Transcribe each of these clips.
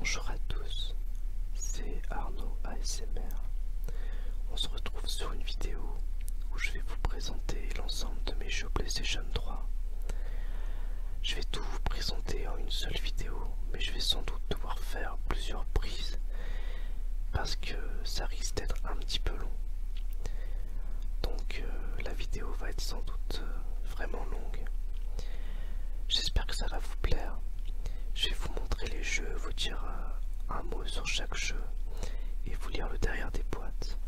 Bonjour à tous, c'est Arnaud ASMR. On se retrouve sur une vidéo où je vais vous présenter l'ensemble de mes jeux PlayStation 3. Je vais tout vous présenter en une seule vidéo, mais je vais sans doute devoir faire plusieurs prises parce que ça risque d'être un petit peu long. Donc la vidéo va être sans doute vraiment longue. J'espère que ça va vous plaire. Je vais vous montrer les jeux, vous dire un mot sur chaque jeu et vous lire le derrière des boîtes.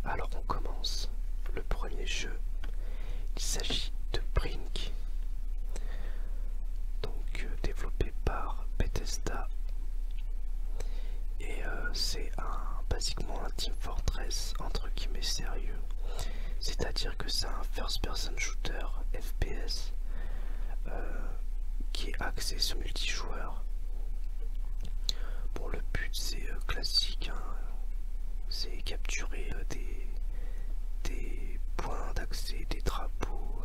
Alors on commence. Le premier jeu, il s'agit de Brink, donc développé par Bethesda, et c'est basiquement un Team Fortress entre guillemets sérieux, c'est-à-dire que c'est un first person shooter FPS qui est axé sur multijoueur. Bon, le but c'est classique, hein, c'est capturer des points d'accès, des drapeaux,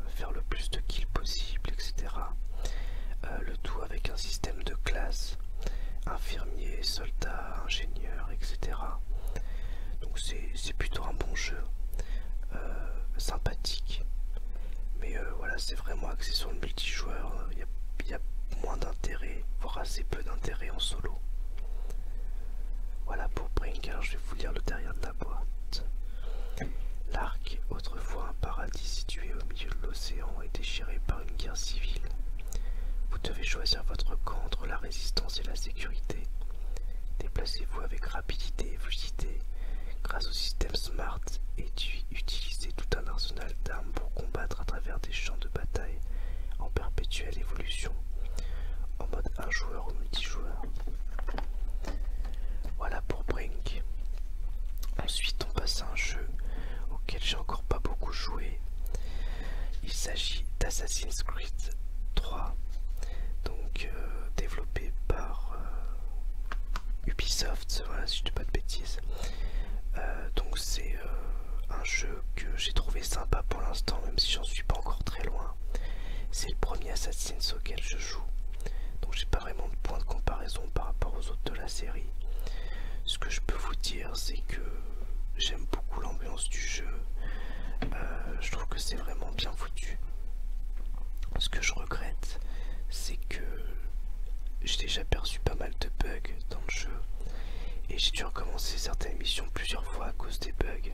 faire le plus de kills possible, etc. Le tout avec un système de classes, infirmier, soldat, ingénieur, etc. Donc c'est plutôt un bon jeu, sympathique. Mais voilà, c'est vraiment axé sur le multijoueur. Il y a moins d'intérêt, voire assez peu d'intérêt en solo. Voilà pour Brink. Alors je vais vous lire le derrière de la boîte. L'Ark, autrefois un paradis situé au milieu de l'océan, est déchiré par une guerre civile. Vous devez choisir votre camp entre la résistance et la sécurité. Déplacez-vous avec rapidité et fluidité. Grâce au système SMART, et utilisez tout un arsenal d'armes pour combattre à travers des champs de bataille en perpétuelle évolution, en mode un joueur ou multijoueur. Voilà pour Brink. Ensuite on passe à un jeu auquel j'ai encore pas beaucoup joué. Il s'agit d'Assassin's Creed 3, donc développé par Ubisoft, voilà, si je dis pas de bêtises. Donc c'est un jeu que j'ai trouvé sympa pour l'instant, même si j'en suis pas encore très loin. C'est le premier Assassin's auquel je joue, donc j'ai pas vraiment de point de comparaison par rapport aux autres de la série. Ce que je peux vous dire, c'est que j'aime beaucoup l'ambiance du jeu. Je trouve que c'est vraiment bien foutu. Ce que je regrette, c'est que j'ai déjà perçu pas mal de bugs dans le jeu et j'ai dû recommencer certaines missions plusieurs fois à cause des bugs,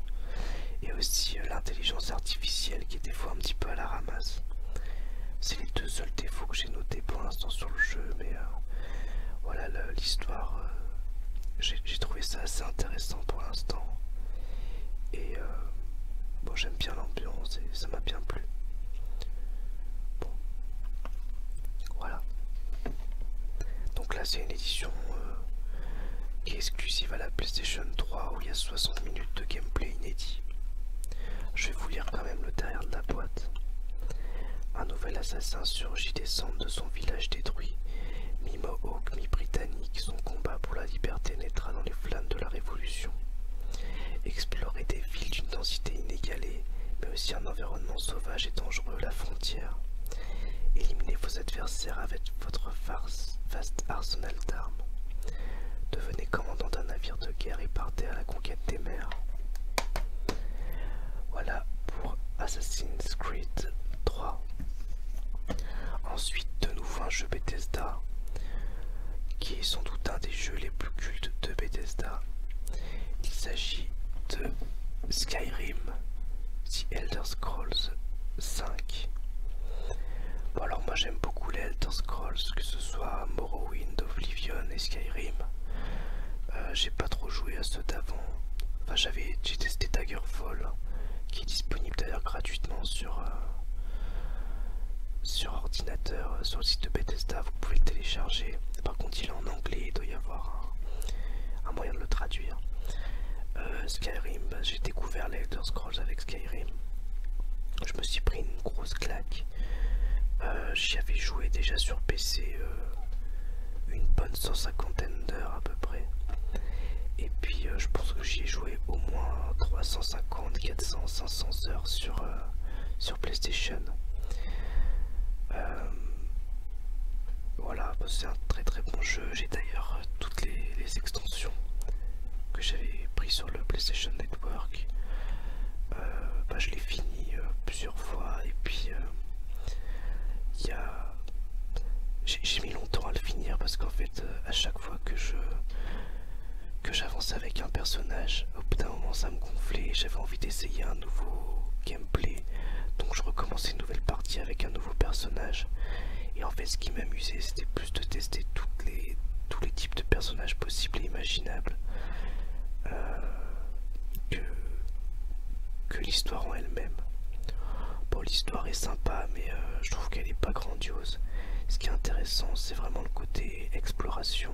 et aussi l'intelligence artificielle qui est des fois un petit peu à la ramasse. C'est les deux seuls défauts que j'ai notés pour l'instant sur le jeu, mais voilà, l'histoire, j'ai trouvé ça assez intéressant pour l'instant, et bon, j'aime bien l'ambiance et ça m'a bien plu. Bon, voilà. Donc là c'est une édition qui est exclusive à la PlayStation 3, où il y a 60 minutes de gameplay inédit. Je vais vous lire quand même le derrière de la boîte. Un nouvel assassin surgit des cendres de son village détruit. Mi-Mohawk, mi-britannique, son combat pour la liberté naîtra dans les flammes de la Révolution. Explorez des villes d'une densité inégalée, mais aussi un environnement sauvage et dangereux, la frontière. Éliminez vos adversaires avec votre vaste arsenal d'armes. Devenez commandant d'un navire de guerre et partez à la conquête des mers. Voilà pour Assassin's Creed 3. Ensuite, de nouveau un jeu Bethesda, qui est sans doute un des jeux les plus cultes de Bethesda. Il s'agit de Skyrim, The Elder Scrolls 5. Bon, alors moi j'aime beaucoup les Elder Scrolls, que ce soit Morrowind, Oblivion et Skyrim. J'ai pas trop joué à ceux d'avant. Enfin, j'ai testé Daggerfall, qui est disponible d'ailleurs gratuitement sur ordinateur, sur le site de Bethesda. Vous pouvez le télécharger. Par contre il est en anglais, il doit y avoir un moyen de le traduire. Skyrim, j'ai découvert les Elder Scrolls avec Skyrim. Je me suis pris une grosse claque. J'y avais joué déjà sur PC une bonne 150 d'heures à peu près. Et puis je pense que j'y ai joué au moins 350, 400, 500 heures sur PlayStation. Voilà, C'est un très très bon jeu. J'ai d'ailleurs toutes les extensions que j'avais pris sur le PlayStation Network. Je l'ai fini plusieurs fois et puis il y a... j'ai mis longtemps à le finir parce qu'en fait à chaque fois que j'avançais avec un personnage, au bout d'un moment ça me gonflait et j'avais envie d'essayer un nouveau gameplay, donc je recommençais une nouvelle partie avec un nouveau personnage. Et en fait ce qui m'amusait c'était plus de tester tous les types de personnages possibles et imaginables que l'histoire en elle-même. Bon, l'histoire est sympa mais je trouve qu'elle est pas grandiose. Ce qui est intéressant c'est vraiment le côté exploration,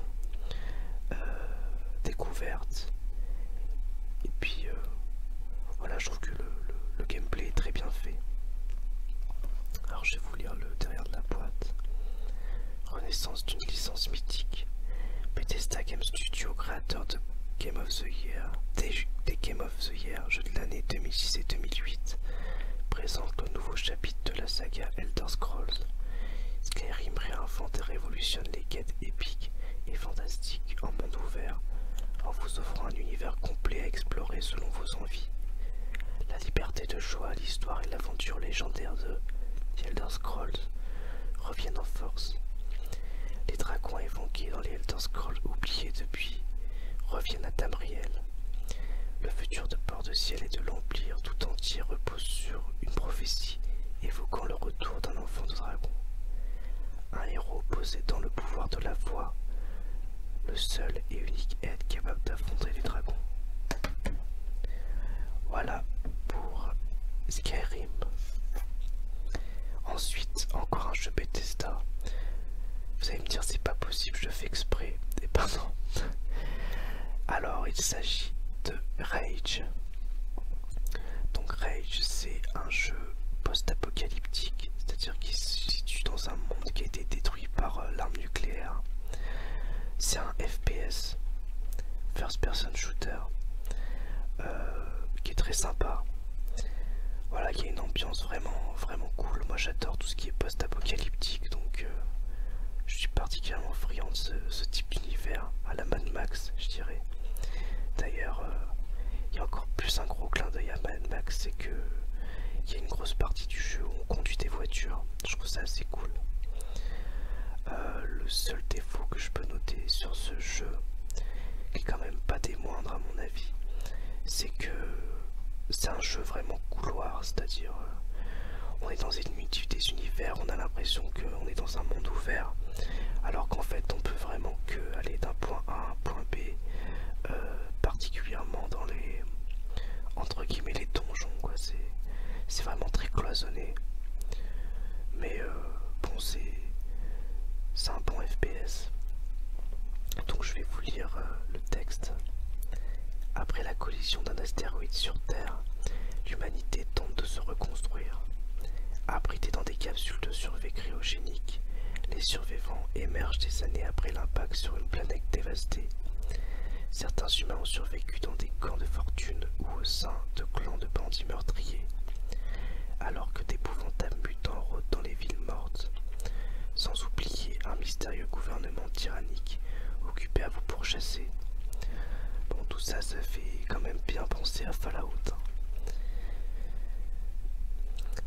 découverte, et puis voilà, je trouve que le gameplay est très bien fait. Alors je vais vous lire le derrière de la boîte. Renaissance d'une licence mythique. Bethesda Game Studio, créateur de Game of the Year, des Game of the Year, jeux de l'année 2006 et 2008, présente le nouveau chapitre de la saga Elder Scrolls. Skyrim réinvente et révolutionne les quêtes épiques et fantastiques en monde ouvert, en vous offrant un univers complet à explorer selon vos envies. La liberté de choix, l'histoire et l'aventure légendaire de The Elder Scrolls reviennent en force. Les dragons évoqués dans les Elder Scrolls oubliés depuis reviennent à Tamriel. Le futur de Port-de-Ciel et de l'Empire tout entier repose sur une prophétie évoquant le retour d'un enfant de dragon. Un héros possédant le pouvoir de la voix, le seul et unique être capable d'affronter les dragons. Voilà pour Skyrim. Ensuite, encore un jeu Bethesda. Vous allez me dire, c'est pas possible, je fais exprès. Et pardon. Alors, il s'agit de Rage. Donc Rage, c'est un jeu post-apocalyptique, c'est-à-dire qu'il se situe dans un monde qui a été détruit par l'arme nucléaire. C'est un FPS, first person shooter, qui est très sympa. Voilà, il y a une ambiance vraiment cool. Moi j'adore tout ce qui est post-apocalyptique, donc je suis particulièrement friand de ce type d'univers, à la Mad Max je dirais. D'ailleurs, il y a encore plus un gros clin d'œil à Mad Max, c'est que il y a une grosse partie du jeu où on conduit des voitures. Je trouve ça assez cool. Le seul défaut que je peux noter sur ce jeu, qui est quand même pas des moindres à mon avis, c'est que c'est un jeu vraiment couloir, c'est-à-dire on est dans des univers, on a l'impression qu'on est dans un monde ouvert, alors qu'en fait on peut vraiment que aller d'un point A à un point B, particulièrement dans les entre guillemets les donjons, quoi. C'est vraiment très cloisonné, mais bon, c'est un bon FPS. Donc je vais vous lire le texte. Après la collision d'un astéroïde sur Terre, l'humanité tente de se reconstruire. Abrités dans des capsules de survie cryogéniques, les survivants émergent des années après l'impact sur une planète dévastée. Certains humains ont survécu dans des camps de fortune ou au sein de clans de bandits meurtriers, alors que d'épouvantables mutants rôdent dans les villes mortes, sans oublier un mystérieux gouvernement tyrannique occupé à vous pourchasser. Bon, tout ça, ça fait quand même bien penser à Fallout.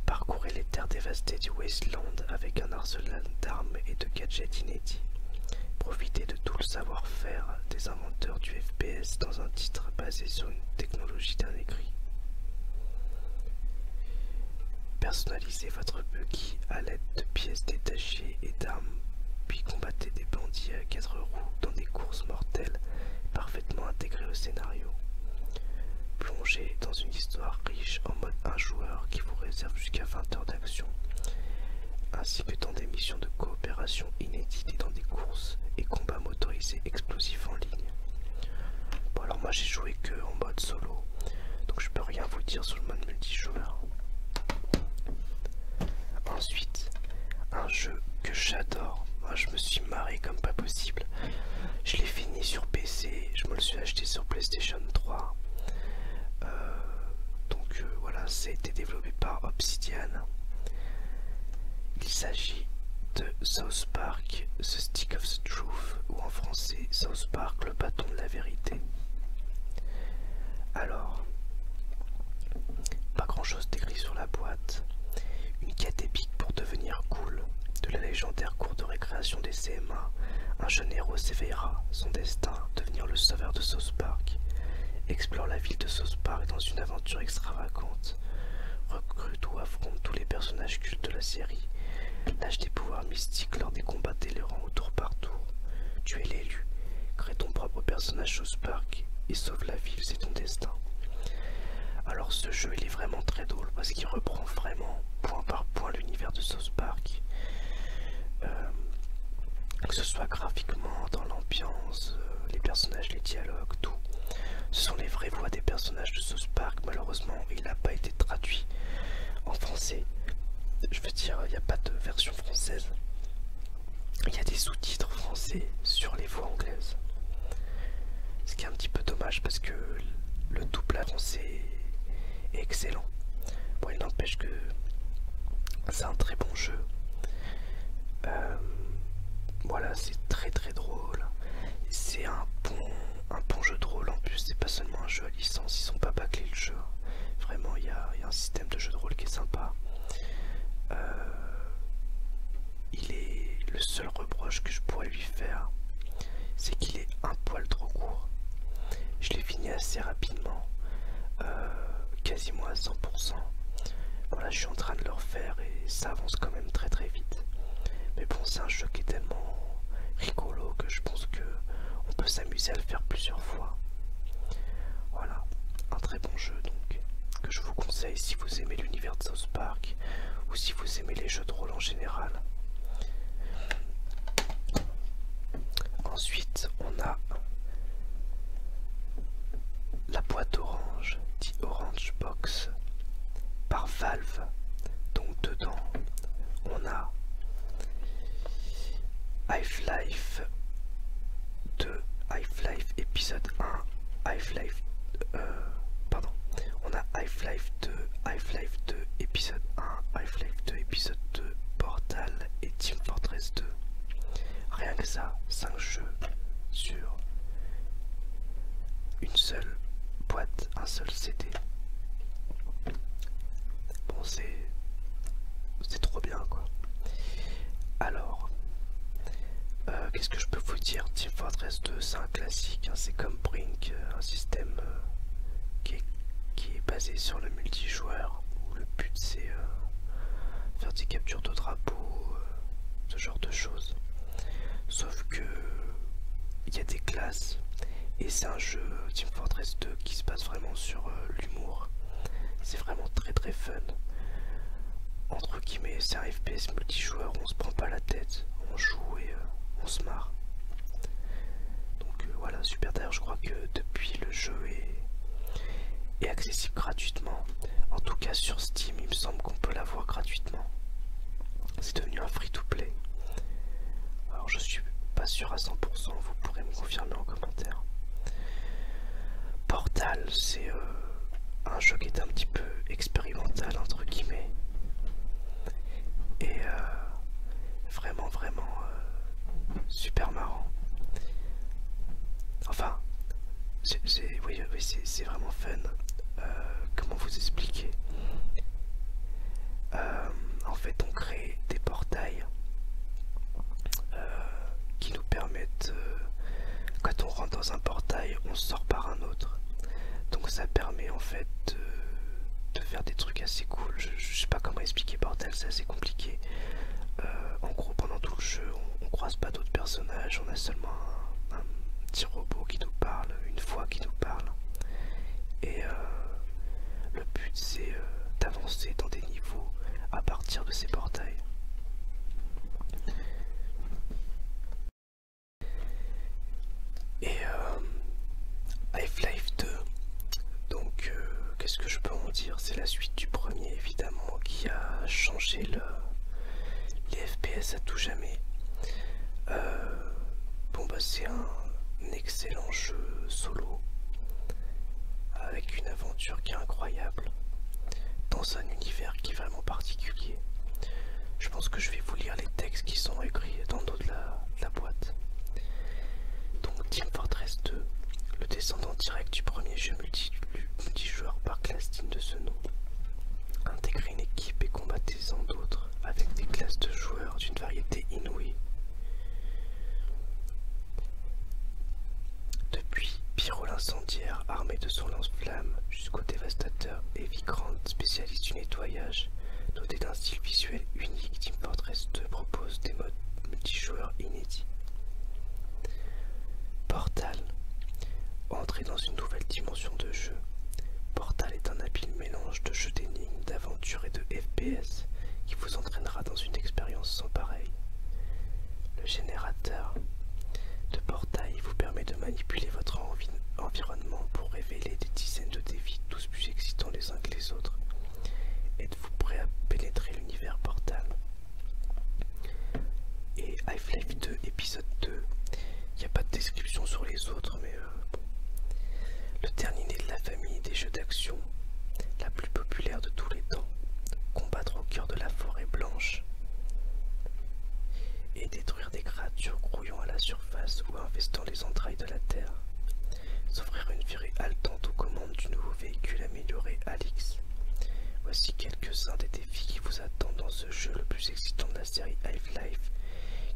Parcourez les terres dévastées du Wasteland avec un arsenal d'armes et de gadgets inédits. Profitez de tout le savoir-faire des inventeurs du FPS dans un titre basé sur une technologie dernier cri. Personnalisez votre buggy à l'aide de pièces détachées et d'armes, puis combattez des bandits à 4 roues dans des courses mortelles parfaitement intégrées au scénario. Plongez dans une histoire riche en mode 1 joueur qui vous réserve jusqu'à 20 heures d'action, ainsi que dans des missions de coopération inédites et dans des courses et combats motorisés explosifs en ligne. Bon, alors moi j'ai joué que en mode solo, donc je peux rien vous dire sur le mode multijoueur. Ensuite, un jeu que j'adore, moi je me suis marré comme pas possible. Je l'ai fini sur PC, je me le suis acheté sur PlayStation 3. Voilà, ça a été développé par Obsidian. Il s'agit de South Park, The Stick of the Truth, ou en français South Park, le bâton de la vérité. Alors, pas grand chose d'écrit sur la boîte. Une quête épique pour devenir cool. De la légendaire cour de récréation des CM1, un jeune héros s'éveillera. Son destin, devenir le sauveur de South Park. Explore la ville de South Park dans une aventure extravagante. Recrute ou affronte tous les personnages cultes de la série. Lâche des pouvoirs mystiques lors des combats délirants au tour par tour. Tu es l'élu. Crée ton propre personnage South Park et sauve la ville, c'est ton destin. Alors ce jeu il est vraiment très drôle parce qu'il reprend vraiment point par point l'univers de South Park. Que ce soit graphiquement, dans l'ambiance, les personnages, les dialogues, tout. Ce sont les vraies voix des personnages de South Park. Malheureusement il n'a pas été traduit en français. Je veux dire, il n'y a pas de version française. Il y a des sous-titres français sur les voix anglaises. Ce qui est un petit peu dommage parce que le doublage français est excellent. Bon, il n'empêche que c'est un très bon jeu. Voilà, c'est très très drôle. C'est un bon jeu de rôle en plus. C'est pas seulement un jeu à licence, ils sont pas bâclés le jeu. Vraiment, il y a un système de jeu de rôle qui est sympa. Le seul reproche que je pourrais lui faire, c'est qu'il est un poil trop court. Je l'ai fini assez rapidement, quasiment à 100%. Voilà, je suis en train de le refaire et ça avance quand même très très vite. Mais bon, c'est un jeu qui est tellement rigolo que je pense que on peut s'amuser à le faire plusieurs fois. Voilà, un très bon jeu donc, que je vous conseille si vous aimez l'univers de South Park ou si vous aimez les jeux de rôle en général. Ensuite, on a la boîte orange, dit Orange Box, par Valve. Donc dedans, on a Half-Life 2, Half-Life épisode 1, Half-Life... on a Half-Life 2, Half-Life 2 épisode 1, Half-Life 2 épisode 2, Portal et Team Fortress 2. Rien que ça, 5 jeux sur une seule boîte, un seul CD. Bon, c'est trop bien quoi. Alors, qu'est-ce que je peux vous dire? Team Fortress 2, c'est un classique, hein, c'est comme Brink, un système qui est basé sur le multijoueur, où le but c'est faire des captures de drapeaux, ce genre de choses. Sauf que il y a des classes et c'est un jeu Team Fortress 2 qui se base vraiment sur l'humour. C'est vraiment très très fun. Entre guillemets, c'est un FPS multijoueur, on se prend pas la tête, on joue et on se marre. Donc voilà, super. D'ailleurs, je crois que depuis le jeu est accessible gratuitement. En tout cas sur Steam, il me semble qu'on peut l'avoir gratuitement. C'est devenu un free-to-play. Alors je suis pas sûr à 100%, vous pourrez me confirmer en commentaire. Portal, c'est un jeu qui est un petit peu expérimental entre guillemets. Et vraiment super marrant. Enfin, oui, c'est vraiment fun. Comment vous expliquer? En fait, on crée des portails qui nous permettent, quand on rentre dans un portail, on sort par un autre. Donc ça permet en fait de faire des trucs assez cool. Je sais pas comment expliquer Portal, c'est assez compliqué. En gros, pendant tout le jeu, on croise pas d'autres personnages, on a seulement un petit robot qui nous parle, une voix qui nous parle. Et le but c'est d'avancer dans des niveaux à partir de ces portails. Et Half-Life 2, donc qu'est-ce que je peux en dire? C'est la suite du premier évidemment qui a changé les FPS à tout jamais. Bon bah c'est un excellent jeu solo avec une aventure qui est incroyable dans un univers qui est vraiment particulier. Je pense que je vais vous lire les textes qui sont écrits dans le dos de la boîte. Donc Team Fortress 2, le descendant direct du premier jeu multijoueur par classe digne de ce nom. Intégrer une équipe et combattez-en d'autres avec des classes de joueurs d'une variété inouïe. Depuis Pyro l'incendiaire armé de son lance-flamme jusqu'au dévastateur Heavy Grant spécialiste du nettoyage, doté d'un style visuel unique, Team Fortress 2 propose des modes multijoueurs inédits. Portal. Entrez dans une nouvelle dimension de jeu. Portal est un habile mélange de jeu d'énigmes, d'aventure et de FPS qui vous entraînera dans une expérience sans pareille. Le générateur de portail vous permet de manipuler votre environnement pour révéler des dizaines de défis tous plus excitants les uns que les autres. Êtes-vous prêt à pénétrer l'univers Portal? Et Half-Life 2 épisode 2, il n'y a pas de description sur les autres, mais bon. Le dernier né de la famille des jeux d'action, la plus populaire de tous les temps, combattre au cœur de la forêt blanche et détruire des créatures grouillant à la surface ou infestant les entrailles de la terre. S'offrir une virée haletante aux commandes du nouveau véhicule amélioré Alix. Voici quelques-uns des défis qui vous attendent dans ce jeu le plus excitant de la série Half-Life,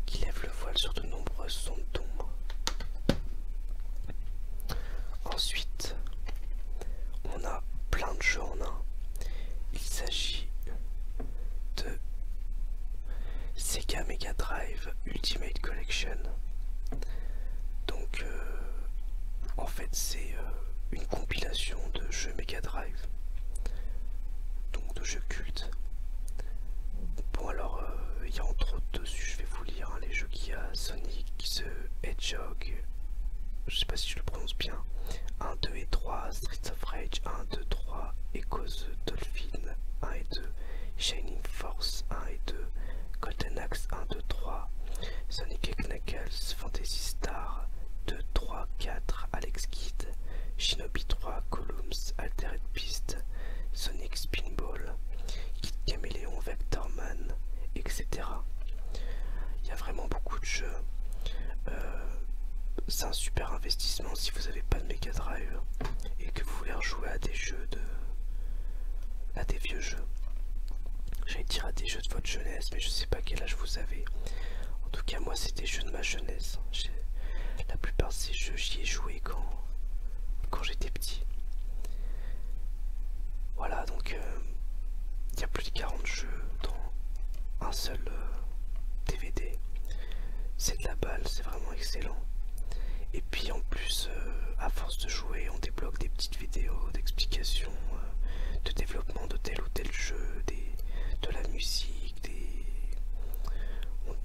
qui lève le voile sur de nombreuses zones d'ombre. Ensuite, on a plein de jeux en un. Il s'agit de Sega Mega Drive Ultimate Collection. Donc, en fait, c'est une compilation de jeux Mega Drive, donc de jeux cultes. Bon, alors, il y a entre autres dessus, je vais vous lire hein, les jeux qu'il y a: Sonic the Hedgehog, je sais pas si je le prononce bien, 1, 2 et 3, Streets of Rage 1, 2, 3, Echoes Dolphin 1 et 2, Shining Force 1 et 2, Golden Axe 1, 2, 3, Sonic & Knuckles, Fantasy Star 2, 3, 4, Alex Kidd, Shinobi 3, Columns, Altered Beast, Sonic Spinball, Kid Caméléon, Vectorman, etc. Il y a vraiment beaucoup de jeux. C'est un super investissement si vous n'avez pas de Mega Drive et que vous voulez rejouer à des jeux à des vieux jeux. J'allais dire à des jeux de votre jeunesse, mais je sais pas quel âge vous avez. En tout cas, moi, c'est des jeux de ma jeunesse. La plupart de ces jeux, j'y ai joué quand j'étais petit. Voilà, donc il y a plus de 40 jeux dans un seul DVD. C'est de la balle, c'est vraiment excellent. Et puis en plus, à force de jouer, on débloque des petites vidéos d'explications, de développement de tel ou tel jeu, de la musique,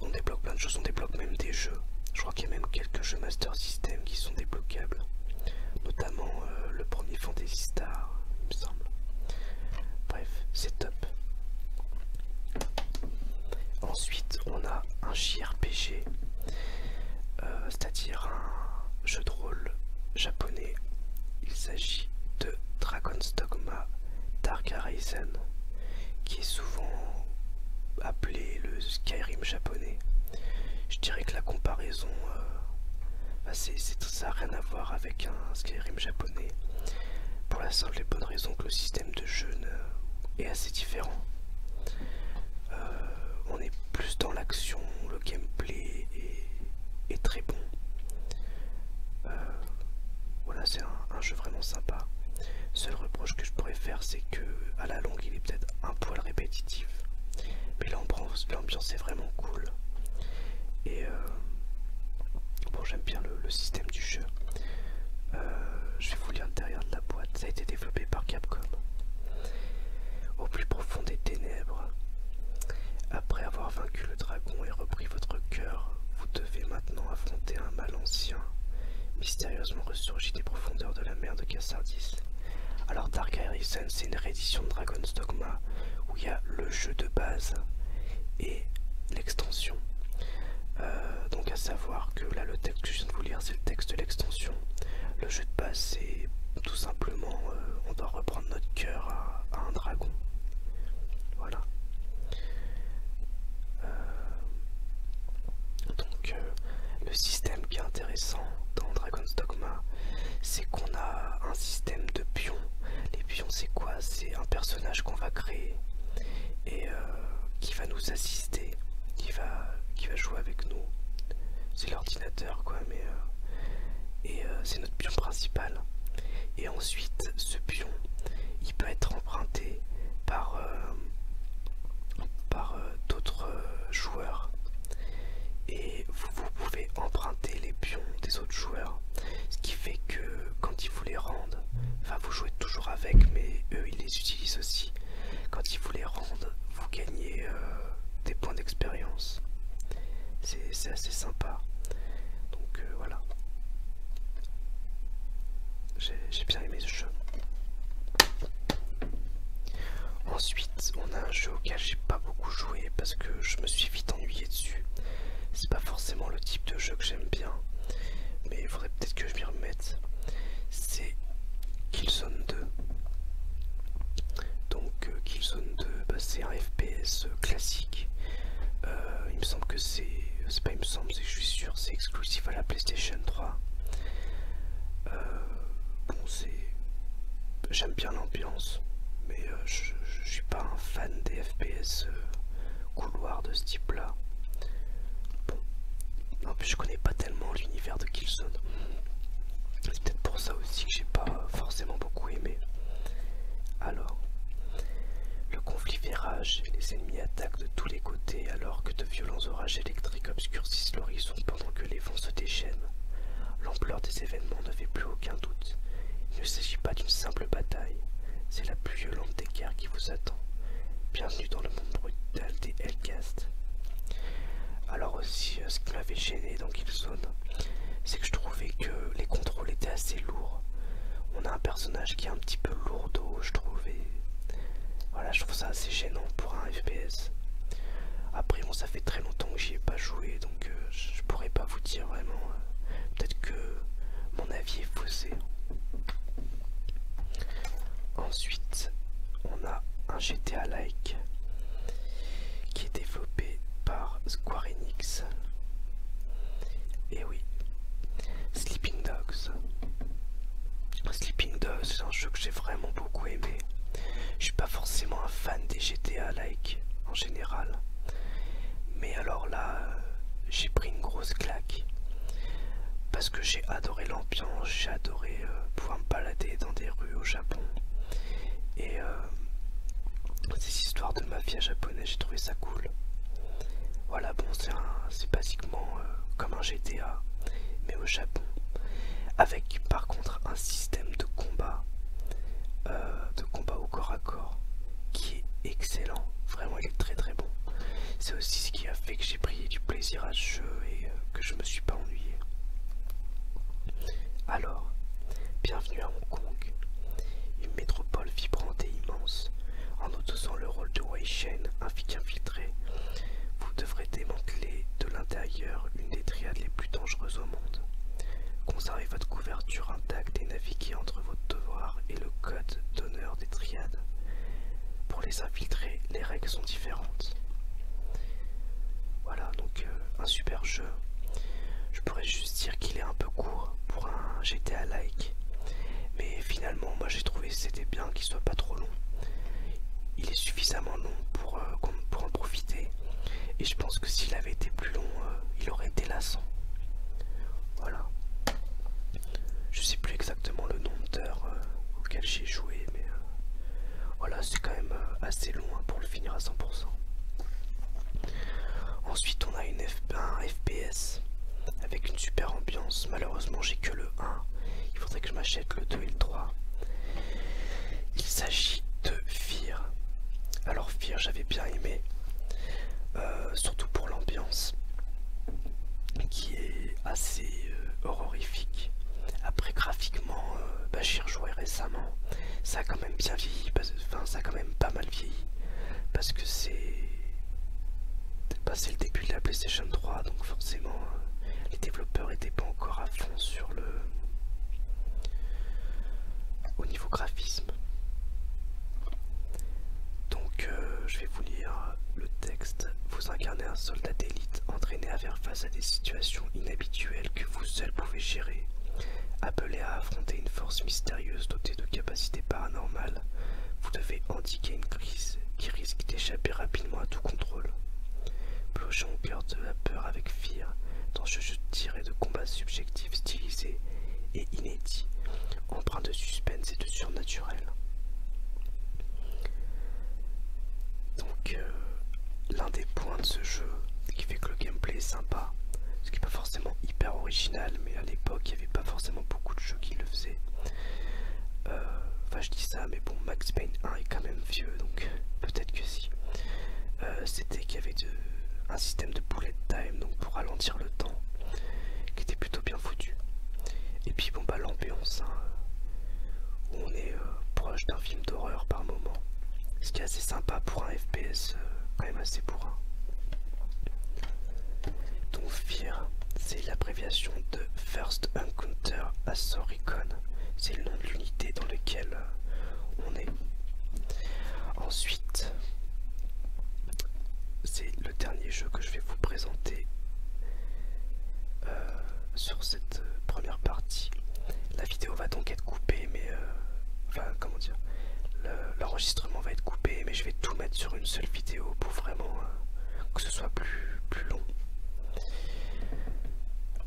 on débloque plein de choses, on débloque même des jeux. Je crois qu'il y a même quelques jeux Master System qui sont débloquables, notamment le premier Fantasy Star, il me semble. Bref, c'est top. Ensuite, on a un JRPG, c'est-à-dire un jeu de rôle japonais. Il s'agit de Dragon's Dogma Dark Arisen, qui est souvent appelé le Skyrim japonais. Je dirais que la comparaison, ça n'a rien à voir avec un Skyrim japonais, pour la simple et bonne raison que le système de jeu est assez différent. On est plus dans l'action, le gameplay est très bon. Voilà, c'est un jeu vraiment sympa. Seul reproche que je pourrais faire, c'est que à la longue il est peut-être un poil répétitif, mais l'ambiance est vraiment cool. Et bon, j'aime bien le système du jeu. Je vais vous lire le derrière de la boîte. Ça a été développé par Capcom. Au plus profond des ténèbres, après avoir vaincu le dragon et repris votre cœur, vous devez maintenant affronter un mal ancien, mystérieusement ressurgi des profondeurs de la mer de Cassardis. Alors Dark Arisen, c'est une réédition de Dragon's Dogma où il y a le jeu de base et l'extension. Donc à savoir que là, le texte que je viens de vous lire, c'est le texte de l'extension. Le jeu de base, c'est tout simplement on doit reprendre notre cœur à un dragon. Voilà. intéressant dans Dragon's Dogma, c'est qu'on a un système de pions. Les pions, c'est quoi? C'est un personnage qu'on va créer et qui va nous assister, qui va jouer avec nous. C'est l'ordinateur quoi, mais c'est notre pion principal. Et ensuite, ce pion, il peut être emprunté par d'autres joueurs. Et vous pouvez emprunter les pions des autres joueurs, ce qui fait que quand ils vous les rendent, enfin vous jouez toujours avec, mais eux ils les utilisent aussi. Quand ils vous les rendent, vous gagnez des points d'expérience. C'est assez sympa. Donc voilà. J'ai bien aimé ce jeu. Ensuite, on a un jeu auquel j'ai pas beaucoup joué parce que je me suis vite ennuyé dessus. C'est pas forcément le type de jeu que j'aime bien, mais il faudrait peut-être que je m'y remette. C'est Killzone 2. Donc Killzone 2, c'est un FPS classique. Il me semble que c'est pas il me semble, c'est que je suis sûr, c'est exclusif à la PlayStation 3. Bon, j'aime bien l'ambiance, mais je suis pas un fan des FPS couloir de ce type-là. Bon, en plus je connais pas tellement l'univers de Killzone. C'est peut-être pour ça aussi que j'ai pas forcément beaucoup aimé. Alors, le conflit fait rage, les ennemis attaquent de tous les côtés alors que de violents orages électriques obscurcissent l'horizon pendant que les vents se déchaînent. L'ampleur des événements ne fait plus aucun doute. Il ne s'agit pas d'une simple bataille, c'est la plus violente des guerres qui vous attend. Bienvenue dans le monde brutal des Hellcast. Alors aussi, ce qui m'avait gêné dans Killzone, c'est que je trouvais que les contrôles étaient assez lourds. On a un personnage qui est un petit peu lourdeau, je trouve, et voilà, je trouve ça assez gênant pour un FPS. Après, bon, ça fait très longtemps que j'y ai pas joué, donc je pourrais pas vous dire vraiment. Peut-être que mon avis est faussé. Ensuite, on a un GTA-like qui est développé par Square Enix. Et oui, Sleeping Dogs. Sleeping Dogs, c'est un jeu que j'ai vraiment beaucoup aimé. Je suis pas forcément un fan des GTA-like en général, mais alors là, j'ai pris une grosse claque parce que j'ai adoré l'ambiance, j'ai adoré pouvoir me balader dans des rues au Japon et ces histoires de mafia japonais, j'ai trouvé ça cool. Voilà, bon, c'est basiquement comme un GTA mais au Japon, avec par contre un système de combat au corps à corps qui est excellent. Vraiment, il est très très bon. C'est aussi ce qui a fait que j'ai pris du plaisir à ce jeu et que je me suis pas ennuyé. Alors, bienvenue à Hong Kong, une métropole vibrante et immense. En endossant le rôle de Wei Shen, un flic infiltré, vous devrez démanteler de l'intérieur une des triades les plus dangereuses au monde. Conservez votre couverture intacte et naviguez entre votre devoir et le code d'honneur des triades. Pour les infiltrer, les règles sont différentes. Voilà, donc un super jeu. Je pourrais juste dire qu'il est un peu court pour un GTA-like, mais finalement, moi j'ai trouvé que c'était bien qu'il soit pas trop long. Il est suffisamment long pour en profiter, et je pense que s'il avait été plus long, il aurait été lassant. Voilà. Je sais plus exactement le nombre d'heures auquel j'ai joué, mais voilà, c'est quand même assez long pour le finir à 100%. Ensuite, on a un FPS avec une super ambiance. Malheureusement, j'ai que le 1. Il faudrait que je m'achète le 2 et le 3. Il s'agit de Fear. Alors Fear, j'avais bien aimé, surtout pour l'ambiance qui est assez horrifique. Après, graphiquement, j'y ai rejoué récemment. Ça a quand même bien vieilli, enfin ça a quand même pas mal vieilli, parce que c'est le début de la PlayStation 3, donc forcément les développeurs étaient pas encore à fond sur au niveau graphisme. Donc je vais vous lire le texte. Vous incarnez un soldat d'élite entraîné à faire face à des situations inhabituelles que vous seul puis bon bah l'ambiance, hein, où on est proche d'un film d'horreur par moment, ce qui est assez sympa pour un FPS quand même assez bourrin. Donc Fear, c'est l'abréviation de First Encounter Assault Recon, c'est le nom de l'unité dans laquelle on est. Ensuite, c'est le dernier jeu que je vais vous présenter sur cette première partie. La vidéo va donc être coupée, mais enfin comment dire, l'enregistrement va être coupé, mais je vais tout mettre sur une seule vidéo pour vraiment que ce soit plus long.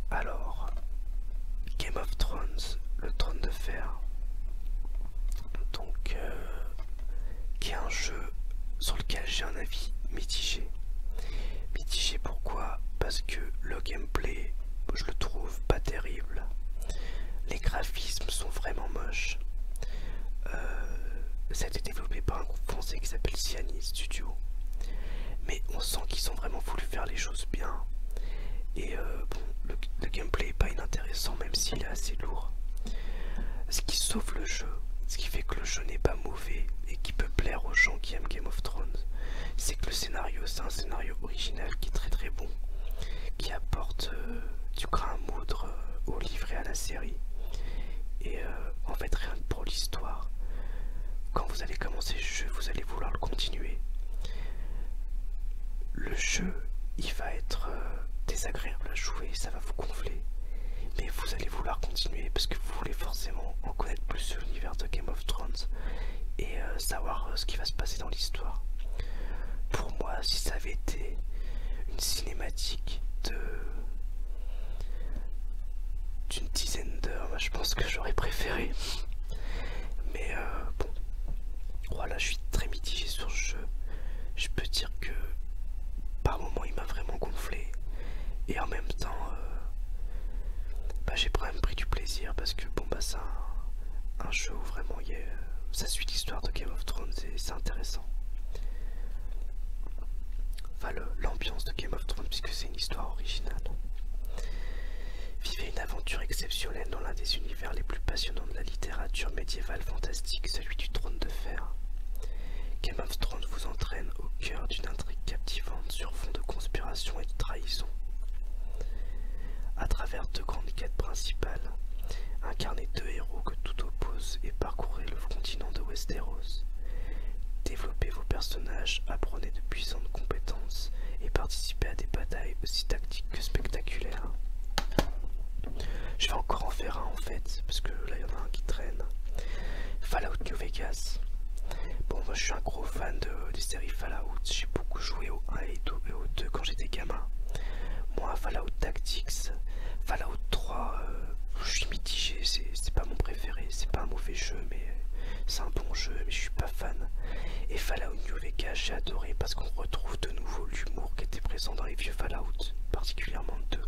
Alors, Game of Thrones, le trône de fer, donc qui est un jeu sur lequel j'ai un avis mitigé. Mitigé pourquoi? Parce que le gameplay, je le trouve pas terrible. Les graphismes sont vraiment moches. Ça a été développé par un groupe français qui s'appelle Cyanide Studio. Mais on sent qu'ils ont vraiment voulu faire les choses bien. Et bon, le gameplay est pas inintéressant même s'il est assez lourd. Ce qui sauve le jeu, ce qui fait que le jeu n'est pas mauvais et qui peut plaire aux gens qui aiment Game of Thrones, c'est que le scénario, c'est un scénario original qui est très bon, qui apporte du grain à moudre au livre et à la série. Et en fait, rien que pour l'histoire, quand vous allez commencer le jeu, vous allez vouloir le continuer. Le jeu, il va être désagréable à jouer, ça va vous gonfler, mais vous allez vouloir continuer parce que vous voulez forcément en connaître plus sur l'univers de Game of Thrones et savoir ce qui va se passer dans l'histoire. Pour moi, si ça avait été une cinématique d'une dizaine d'heures, je pense que j'aurais préféré. Mais bon, voilà, je suis très mitigé sur ce jeu. Je peux dire que par moments il m'a vraiment gonflé et en même temps j'ai quand même pris du plaisir parce que bon bah c'est un jeu où vraiment ça suit l'histoire de Game of Thrones et c'est intéressant. Enfin l'ambiance de Game of Thrones puisque c'est une histoire originale. Vivez une aventure exceptionnelle dans l'un des univers les plus passionnants de la littérature médiévale fantastique, celui du trône de fer. Game of Thrones vous entraîne au cœur d'une intrigue captivante sur fond de conspiration et de trahison. À travers deux grandes quêtes principales, incarnez deux héros que tout oppose et parcourez le continent de Westeros. Développez vos personnages, apprenez de puissantes compétences et participez à des batailles aussi tactiques que spectaculaires. Je vais encore en faire un en fait, parce que là il y en a un qui traîne. Fallout New Vegas. Bon, moi je suis un gros fan des séries Fallout, j'ai beaucoup joué au 1 et au 2 quand j'étais gamin. Moi Fallout Tactics, Fallout 3, je suis mitigé, c'est pas mon préféré, c'est pas un mauvais jeu mais c'est un bon jeu mais je suis pas fan. Et Fallout New Vegas j'ai adoré parce qu'on retrouve de nouveau l'humour qui était présent dans les vieux Fallout, particulièrement le 2.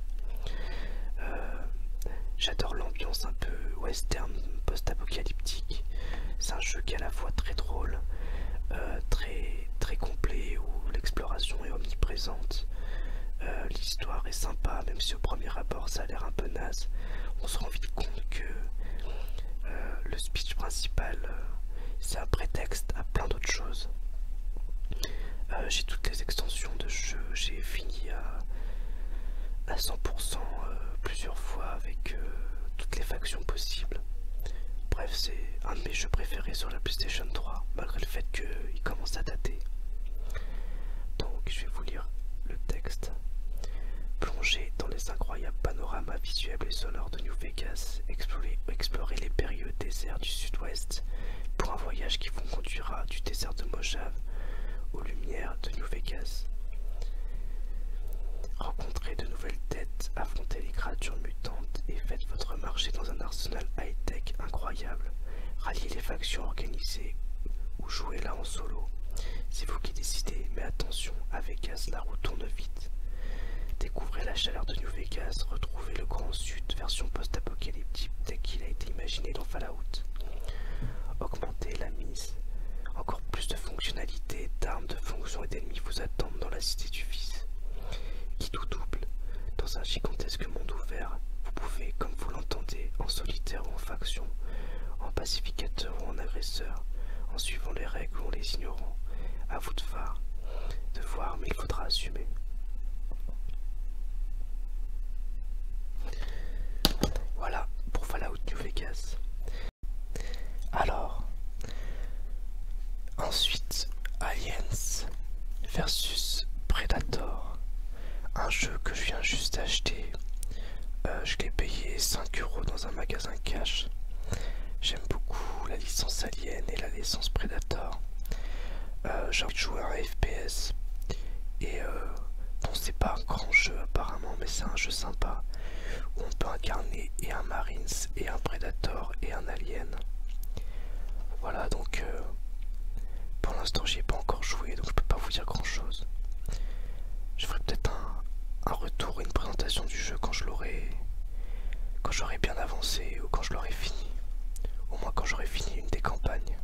J'adore l'ambiance un peu western, post-apocalyptique. C'est un jeu qui est à la fois très drôle, très complet, où l'exploration est omniprésente. L'histoire est sympa, même si au premier abord ça a l'air un peu naze. On se rend vite compte que le speech principal, c'est un prétexte à plein d'autres choses. J'ai toutes les extensions de jeu, j'ai fini à 100% plusieurs fois avec toutes les factions possibles. Bref, c'est un de mes jeux préférés sur la PlayStation 3, malgré le fait qu'il commence à dater. Donc je vais vous lire le texte. Plongez dans les incroyables panoramas visuels et sonores de New Vegas, explorez les périlleux déserts du sud-ouest pour un voyage qui vous conduira du désert de Mojave aux lumières de New Vegas. Rencontrez de nouvelles têtes, affrontez les créatures mutantes et faites votre marché dans un arsenal high-tech incroyable. Ralliez les factions organisées ou jouez là en solo. C'est vous qui décidez, mais attention, à Vegas, la roue tourne vite. Découvrez la chaleur de New Vegas, retrouvez le Grand Sud, version post-apocalyptique tel qu'il a été imaginé dans Fallout. Augmentez la mise. Encore plus de fonctionnalités, d'armes, de fonctions et d'ennemis vous attendent dans la Cité du Vice. Qui tout double. Dans un gigantesque monde ouvert, vous pouvez, comme vous l'entendez, en solitaire, Vegas. Alors, ensuite, Aliens versus Predator, un jeu que je viens juste d'acheter. Je l'ai payé 5 € dans un magasin cash. J'aime beaucoup la licence Alien et la licence Predator. J'ai envie de jouer à un FPS. Et bon, c'est pas un grand jeu apparemment, mais c'est un jeu sympa où on peut incarner et un Marines, et un Predator, et un Alien. Voilà, donc pour l'instant j'y ai pas encore joué, donc je peux pas vous dire grand chose. Je ferai peut-être un retour, une présentation du jeu quand j'aurai bien avancé ou quand je l'aurai fini. Au moins quand j'aurai fini une des campagnes.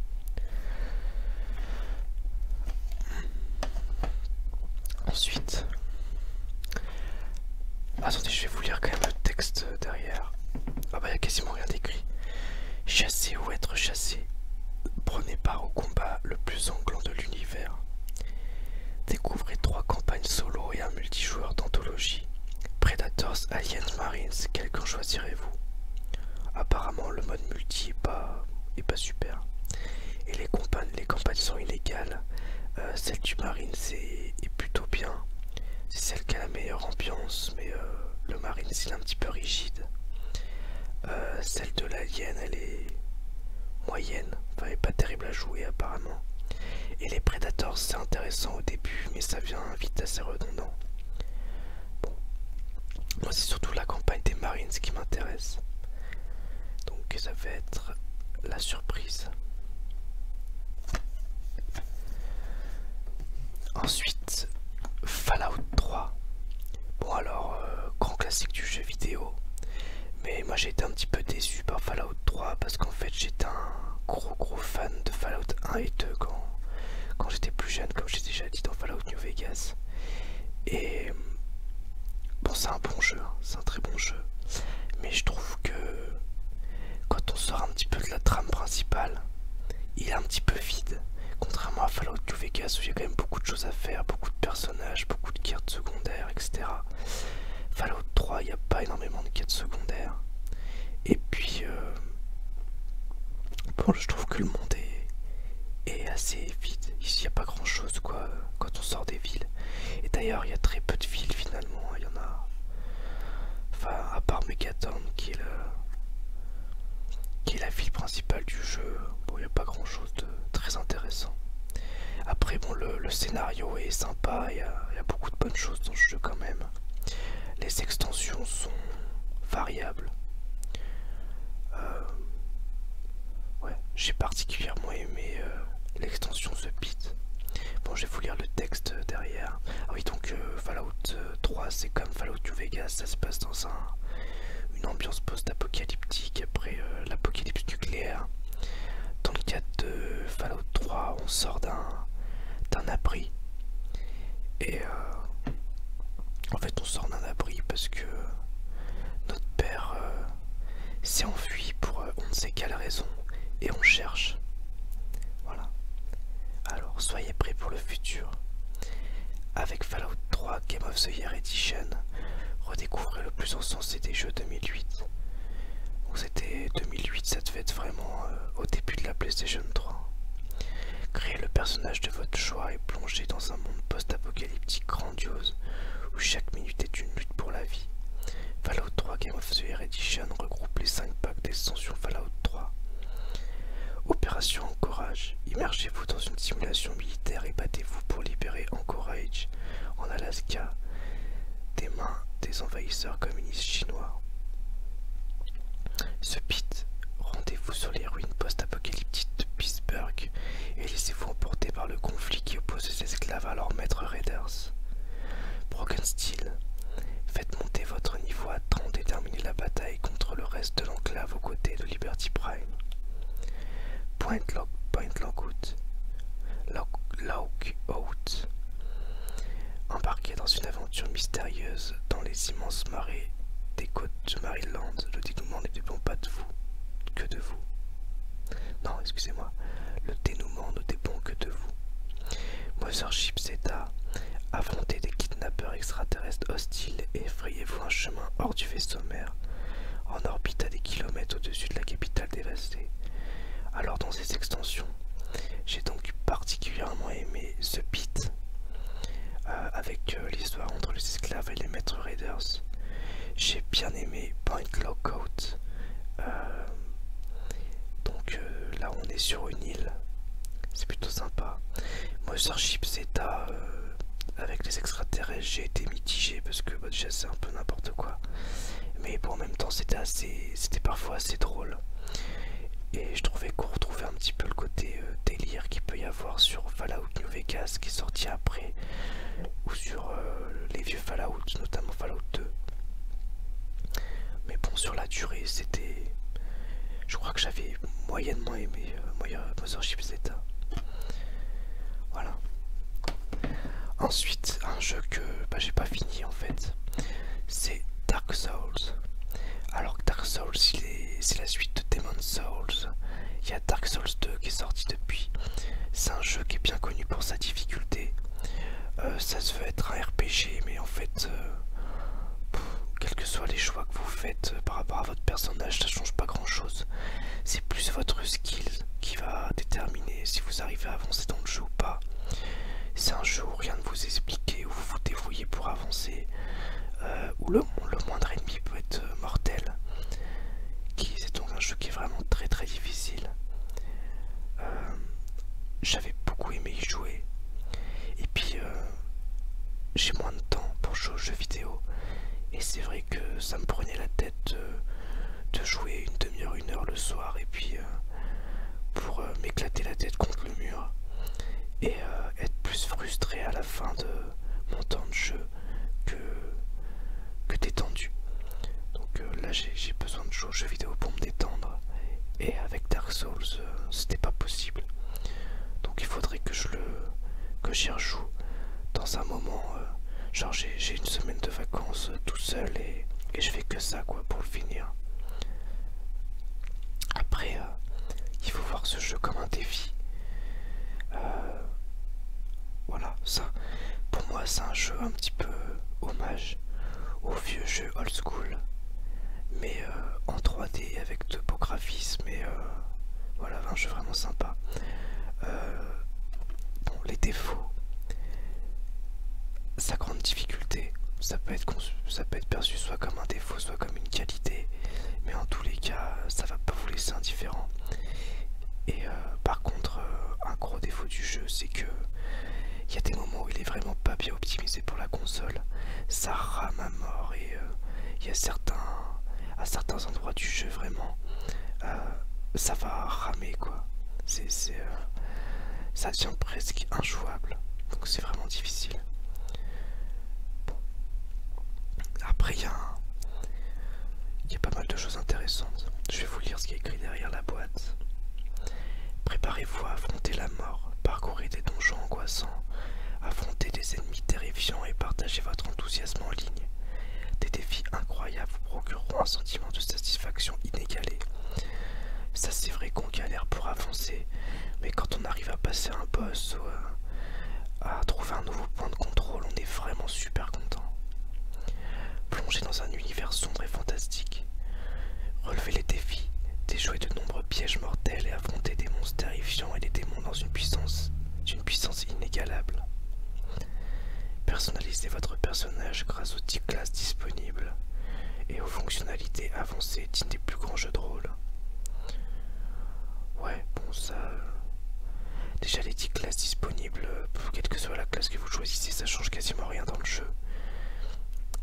Ensuite, attendez, je vais vous lire quand même le texte derrière. Ah bah il y a quasiment rien d'écrit. Chasser ou être chassé. Prenez part au combat le plus sanglant de l'univers. Découvrez 3 campagnes solo et un multijoueur d'anthologie. Predators, Aliens, Marines, quel camp choisirez-vous? Apparemment le mode multi est pas super. Et les campagnes sont illégales. Celle du Marines est plutôt bien. C'est celle qui a la meilleure ambiance, mais le Marines il est un petit peu rigide. Celle de l'Alien elle est moyenne, enfin elle est pas terrible à jouer apparemment. Et les Predators c'est intéressant au début, mais ça vient vite assez redondant. Bon, moi c'est surtout la campagne des Marines qui m'intéresse. Donc ça va être la surprise. Ensuite, Fallout 3. Bon alors, grand classique du jeu vidéo. Mais moi j'ai été un petit peu déçu par Fallout 3 parce qu'en fait j'étais un gros fan de Fallout 1 et 2 quand j'étais plus jeune, comme j'ai déjà dit dans Fallout New Vegas. Et bon, c'est un bon jeu, hein, c'est un très bon jeu. Mais je trouve que quand on sort un petit peu de la trame principale, il est un petit peu vide. Contrairement à Fallout New Vegas où il y a quand même beaucoup de choses à faire, beaucoup de personnages, beaucoup de quêtes secondaires, etc. Fallout 3, il n'y a pas énormément de quêtes secondaires. Et puis, bon, je trouve que le monde est assez vide. Ici, il n'y a pas grand chose quoi quand on sort des villes. Et d'ailleurs, il y a très peu de villes finalement. Il y en a. Enfin, à part Megaton qui est la ville principale du jeu, bon, il n'y a pas grand chose de très intéressant. Après, bon, le scénario est sympa, il y a beaucoup de bonnes choses dans le jeu quand même. Les extensions sont variables. Ouais, j'ai particulièrement aimé l'extension The Pit. Bon, je vais vous lire le texte derrière. Ah oui, donc Fallout 3, c'est comme Fallout New Vegas, ça se passe dans une ambiance post-apocalyptique après l'apocalypse nucléaire. Dans le cadre de Fallout 3, on sort d'un abri. Et en fait, on sort d'un abri parce que notre père s'est enfui pour on ne sait quelle raison. Et on cherche. Voilà. Alors, soyez prêts pour le futur. Avec Fallout 3 Game of the Year Edition, redécouvrez le plus encensé des jeux 2008. Donc c'était 2008, ça devait être vraiment au début de la PlayStation 3. Créez le personnage de votre choix et plongez dans un monde post-apocalyptique grandiose où chaque minute est une lutte pour la vie. Fallout 3 Game of the Year Edition regroupe les 5 packs d'extension Fallout 3. Opération Anchorage. Immergez-vous dans une simulation militaire et battez-vous pour libérer Anchorage en Alaska des mains des envahisseurs communistes chinois. The Pit. Rendez-vous sur les ruines post-apocalyptiques de Pittsburgh et laissez-vous emporter par le conflit qui oppose les esclaves à leurs maîtres raiders. Broken Steel. Faites monter votre niveau à 30 et terminez la bataille contre le reste de l'enclave aux côtés de Liberty Prime. Point Lookout. Embarquez dans une aventure mystérieuse dans les immenses marais des côtes de Maryland. Le dénouement ne dépend pas de vous, que de vous. Non, excusez-moi. Le dénouement ne dépend que de vous. Mothership Zeta. Affrontez des kidnappeurs extraterrestres hostiles et effrayez-vous un chemin hors du vaisseau mère en orbite à des kilomètres au-dessus de la capitale dévastée. Alors dans ces extensions, j'ai donc particulièrement aimé The Pit, avec l'histoire entre les esclaves et les maîtres raiders. J'ai bien aimé Point Lookout. Là on est sur une île, c'est plutôt sympa. Mothership Zeta avec les extraterrestres, j'ai été mitigé parce que déjà c'est un peu n'importe quoi. Mais bon, en même temps c'était parfois assez drôle. Et je trouvais qu'on retrouvait un petit peu le côté délire qu'il peut y avoir sur Fallout New Vegas qui est sorti après, ou sur les vieux Fallout, notamment Fallout 2. Mais bon, sur la durée, c'était... Je crois que j'avais moyennement aimé Mothership Zeta. Voilà. Ensuite, un jeu que j'ai pas fini en fait, c'est Dark Souls. Alors que Dark Souls, c'est la suite de Demon's Souls. Il y a Dark Souls 2 qui est sorti depuis. C'est un jeu qui est bien connu pour sa difficulté. Ça se veut être un RPG, mais en fait, quels que soient les choix que vous faites par rapport à votre personnage, ça change pas grand chose. C'est plus votre skill qui va déterminer si vous arrivez à avancer dans le jeu ou pas. C'est un jeu où rien ne vous est expliqué, où vous vous débrouillez pour avancer, où le moindre ennemi peut être mortel. C'est donc un jeu qui est vraiment très très difficile. J'avais beaucoup aimé y jouer. Et puis j'ai moins de temps pour jouer aux jeux vidéo. Et c'est vrai que ça me prenait la tête de jouer une demi-heure, une heure le soir. Et puis pour m'éclater la tête contre le mur. Et être plus frustré à la fin de mon temps de jeu que détendu. Donc là j'ai besoin de jouer aux jeux vidéo pour me détendre. Et avec Dark Souls, c'était pas possible. Donc il faudrait que j'y rejoue dans un moment. Genre j'ai une semaine de vacances tout seul et je fais que ça quoi pour le finir. Après, il faut voir ce jeu comme un défi. Voilà, ça, pour moi c'est un jeu un petit peu hommage au vieux jeu old school, mais en 3D avec de beaux graphismes et voilà, un jeu vraiment sympa. Bon, les défauts, sa grande difficulté, ça peut être perçu soit comme un défaut, soit comme une qualité, mais en tous les cas, ça va pas vous laisser indifférent. Et par contre, un gros défaut du jeu, c'est que il y a des moments où il est vraiment pas bien optimisé pour la console. Ça rame à mort et il y a à certains endroits du jeu vraiment, ça va ramer quoi. Ça devient presque injouable. Donc c'est vraiment difficile. Bon. Après il y a pas mal de choses intéressantes. Je vais vous lire ce qui est écrit derrière la boîte. Préparez-vous à affronter la mort, parcourez des donjons angoissants, affrontez des ennemis terrifiants et partagez votre enthousiasme en ligne. Des défis incroyables vous procureront un sentiment de satisfaction inégalé. Ça c'est vrai qu'on galère pour avancer, mais quand on arrive à passer un boss ou à trouver un nouveau point de contrôle, on est vraiment super content. Plongez dans un univers sombre et fantastique. Relevez les défis, déjouez de nombreux pièges mortels et affrontez des monstres terrifiants et des démons d'une puissance inégalable. Personnalisez votre personnage grâce aux 10 classes disponibles et aux fonctionnalités avancées dignes des plus grands jeux de rôle. Ouais, bon ça... Déjà les 10 classes disponibles, quelle que soit la classe que vous choisissez, ça change quasiment rien dans le jeu.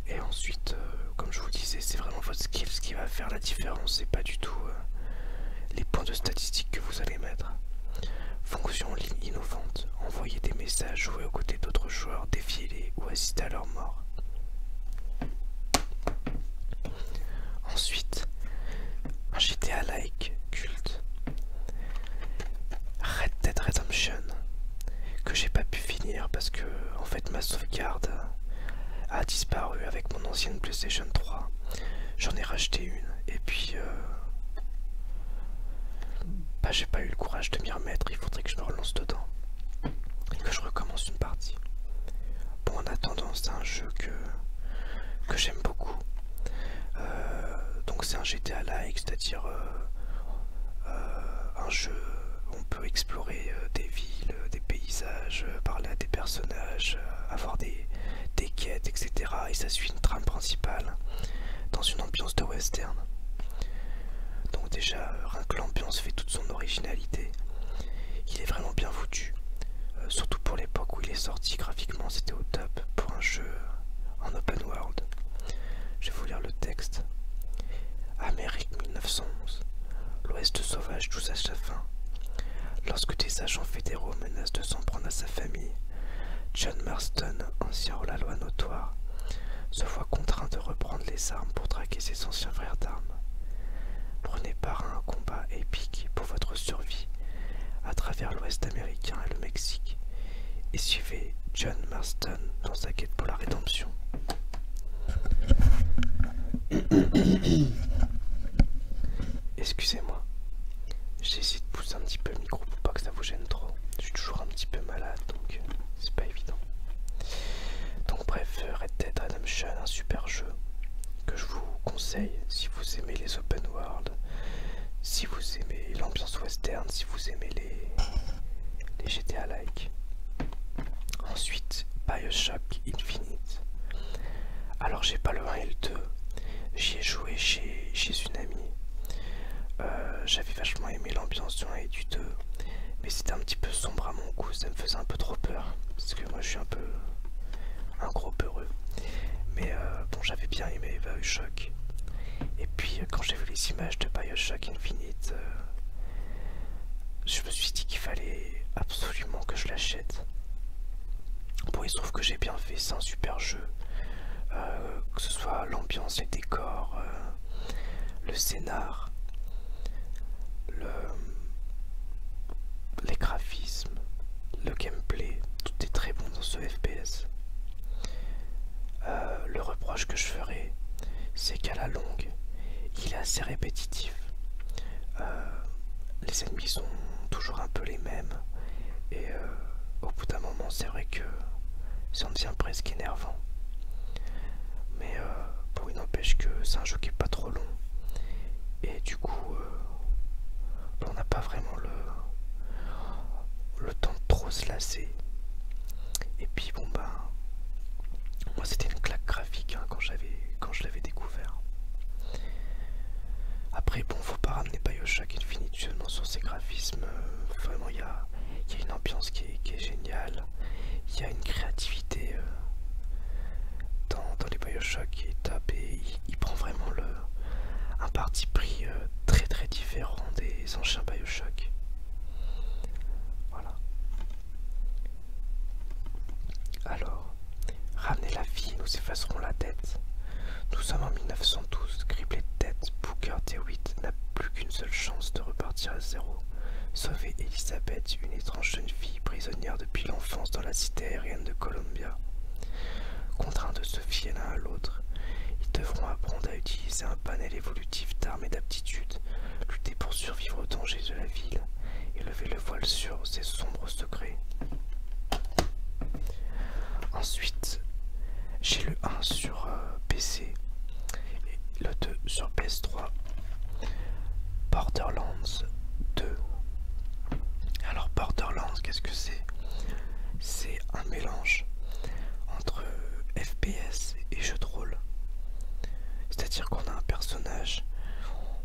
Et ensuite, comme je vous disais, c'est vraiment votre skill qui va faire la différence et pas du tout les points de statistiques que vous allez mettre. Fonction en ligne innovante, envoyer des messages, jouer aux côtés d'autres joueurs, défier-les ou assister à leur mort. Ensuite, un GTA-like culte, Red Dead Redemption, que j'ai pas pu finir parce que en fait ma sauvegarde a disparu avec mon ancienne PlayStation 3. J'en ai racheté une et puis j'ai pas eu le courage de m'y remettre. Il faudrait que je me relance dedans et que je recommence une partie. Bon, en attendant, c'est un jeu que j'aime beaucoup. Donc Donc c'est un GTA-like, c'est-à-dire un jeu où on peut explorer des villes, des paysages, parler à des personnages, avoir des quêtes, etc. Et ça suit une trame principale dans une ambiance de western. Donc déjà, rien que l'ambiance fait toute son originalité. Il est vraiment bien foutu, surtout pour l'époque où il est sorti, graphiquement c'était au top pour un jeu en open world. Je vais vous lire le texte. Amérique 1911. L'Ouest sauvage touche à sa fin. Lorsque des agents fédéraux menacent de s'en prendre à sa famille, John Marston, ancien hors-la-loi notoire, se voit contraint de reprendre les armes pour traquer ses anciens frères d'armes. Prenez part à un combat épique pour votre survie à travers l'Ouest américain et le Mexique et suivez John Marston dans sa quête pour la rédemption. Excusez-moi, j'essaie de pousser un petit peu le micro pour pas que ça vous gêne trop. Je suis toujours un petit peu malade donc c'est pas évident. Donc bref, Red Dead Redemption, un super jeu que je vous conseille si vous aimez les open world, si vous aimez l'ambiance western, si vous aimez les GTA-like. Ensuite, BioShock Infinite. Alors j'ai pas le 1 et le 2, j'y ai joué chez une amie. J'avais vachement aimé l'ambiance du 1 et du 2, mais c'était un petit peu sombre à mon goût, ça me faisait un peu trop peur, parce que moi je suis un peu un gros peureux. Mais bon, j'avais bien aimé BioShock. Et puis quand j'ai vu les images de BioShock Infinite, je me suis dit qu'il fallait absolument que je l'achète. Bon, il se trouve que j'ai bien fait, c'est un super jeu. Que ce soit l'ambiance, les décors, le scénar, les graphismes, le gameplay, tout est très bon dans ce FPS. Le reproche que je ferai, c'est qu'à la longue, il est assez répétitif. Les ennemis sont toujours un peu les mêmes et au bout d'un moment, c'est vrai que ça en devient presque énervant. Mais bon, il n'empêche que c'est un jeu qui est pas trop long et du coup on n'a pas vraiment le temps de trop se lasser. Et puis bon ben, moi c'était une claque graphique hein, quand je l'avais découvert. Après bon, faut pas ramener BioShock Infinite seulement sur ses graphismes. Vraiment il y a une ambiance qui est géniale, il y a une créativité dans les BioShock qui est top et il prend vraiment un parti pris très très différent des anciens BioShock. Voilà. Alors, ramenez la vie, nous effacerons la dette. Nous sommes en 1912, criblé de dettes. Booker T8 n'a plus qu'une seule chance de repartir à zéro. Sauver Elisabeth, une étrange jeune fille prisonnière depuis l'enfance dans la cité aérienne de Columbia. Contraints de se fier l'un à l'autre, ils devront apprendre à utiliser un panel évolutif d'armes et d'aptitudes, lutter pour survivre aux dangers de la ville et lever le voile sur ses sombres secrets. Ensuite, j'ai le 1 sur PC et le 2 sur PS3. Borderlands 2. Alors Borderlands, qu'est-ce que c'est? C'est un mélange entre FPS et jeu de rôle. C'est-à-dire qu'on a un personnage,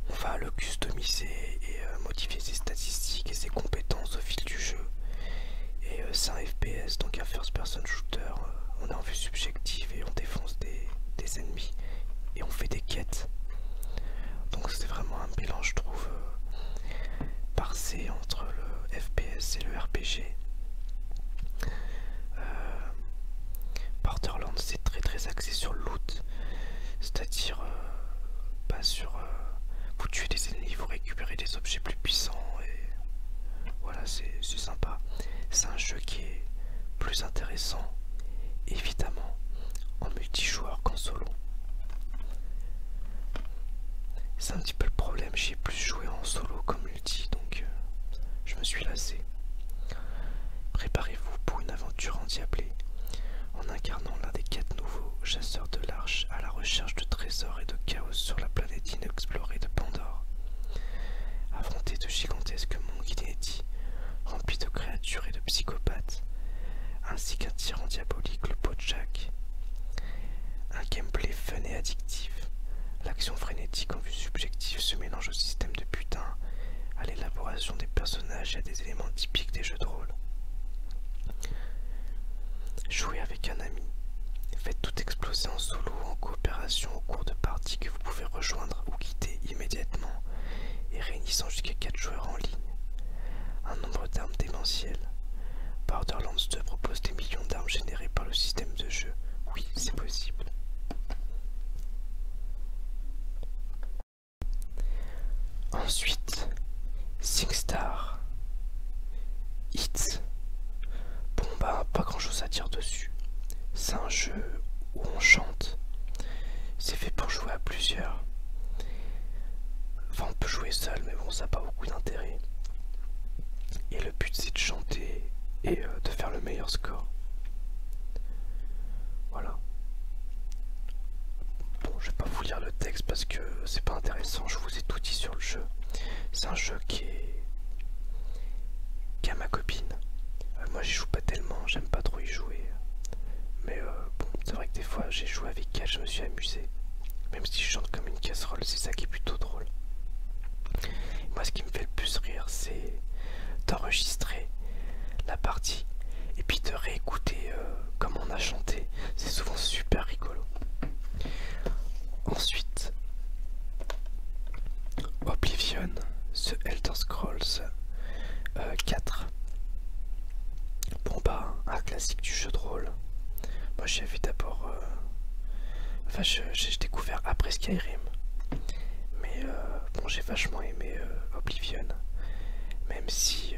on va le customiser et modifier ses statistiques et ses compétences au fil du jeu. Et c'est un FPS, donc un first person shooter. On est en vue subjective et on défonce des ennemis et on fait des quêtes. Donc c'est vraiment un mélange, je trouve, parfait entre le FPS et le RPG. Borderlands c'est très très axé sur le loot, c'est-à-dire pas sur vous tuez des ennemis, vous récupérez des objets plus puissants et voilà, c'est sympa. C'est un jeu qui est plus intéressant évidemment en multijoueur qu'en solo. C'est un petit peu le problème, j'ai plus joué en solo qu'en multi, donc je me suis lassé. Préparez-vous pour une aventure endiablée, en incarnant l'un des 4 nouveaux chasseurs de l'arche à la recherche de trésors et de chaos sur la planète inexplorée. action frénétique en vue subjective se mélange au système de putain, à l'élaboration des personnages et à des éléments typiques des jeux de rôle. Jouez avec un ami. Faites tout exploser en solo ou en coopération au cours de parties que vous pouvez rejoindre ou quitter immédiatement et réunissant jusqu'à 4 joueurs en ligne. Un nombre d'armes démentiel. Borderlands 2 propose des millions d'armes générées par le système de jeu. Oui, c'est possible. Ensuite, SingStar. Hits. Bon bah, pas grand chose à dire dessus. C'est un jeu où on chante. C'est fait pour jouer à plusieurs. Enfin, on peut jouer seul, mais bon, ça n'a pas beaucoup d'intérêt. Et le but, c'est de chanter et de faire le meilleur score. Voilà. Bon, je vais pas vous lire le texte parce que c'est pas intéressant, je vous ai tout dit sur le jeu. C'est un jeu qui est à ma copine. Moi j'y joue pas tellement, j'aime pas trop y jouer. Mais bon, c'est vrai que des fois j'ai joué avec elle, je me suis amusé. Même si je chante comme une casserole, c'est ça qui est plutôt drôle. Moi ce qui me fait le plus rire, c'est d'enregistrer la partie et puis de réécouter comme on a chanté. C'est souvent super rigolo. Ensuite, Oblivion, The Elder Scrolls 4. Bon bah, un classique du jeu de rôle. Moi j'y avais d'abord... Enfin j'ai découvert après Skyrim. Mais bon, j'ai vachement aimé Oblivion. Même si...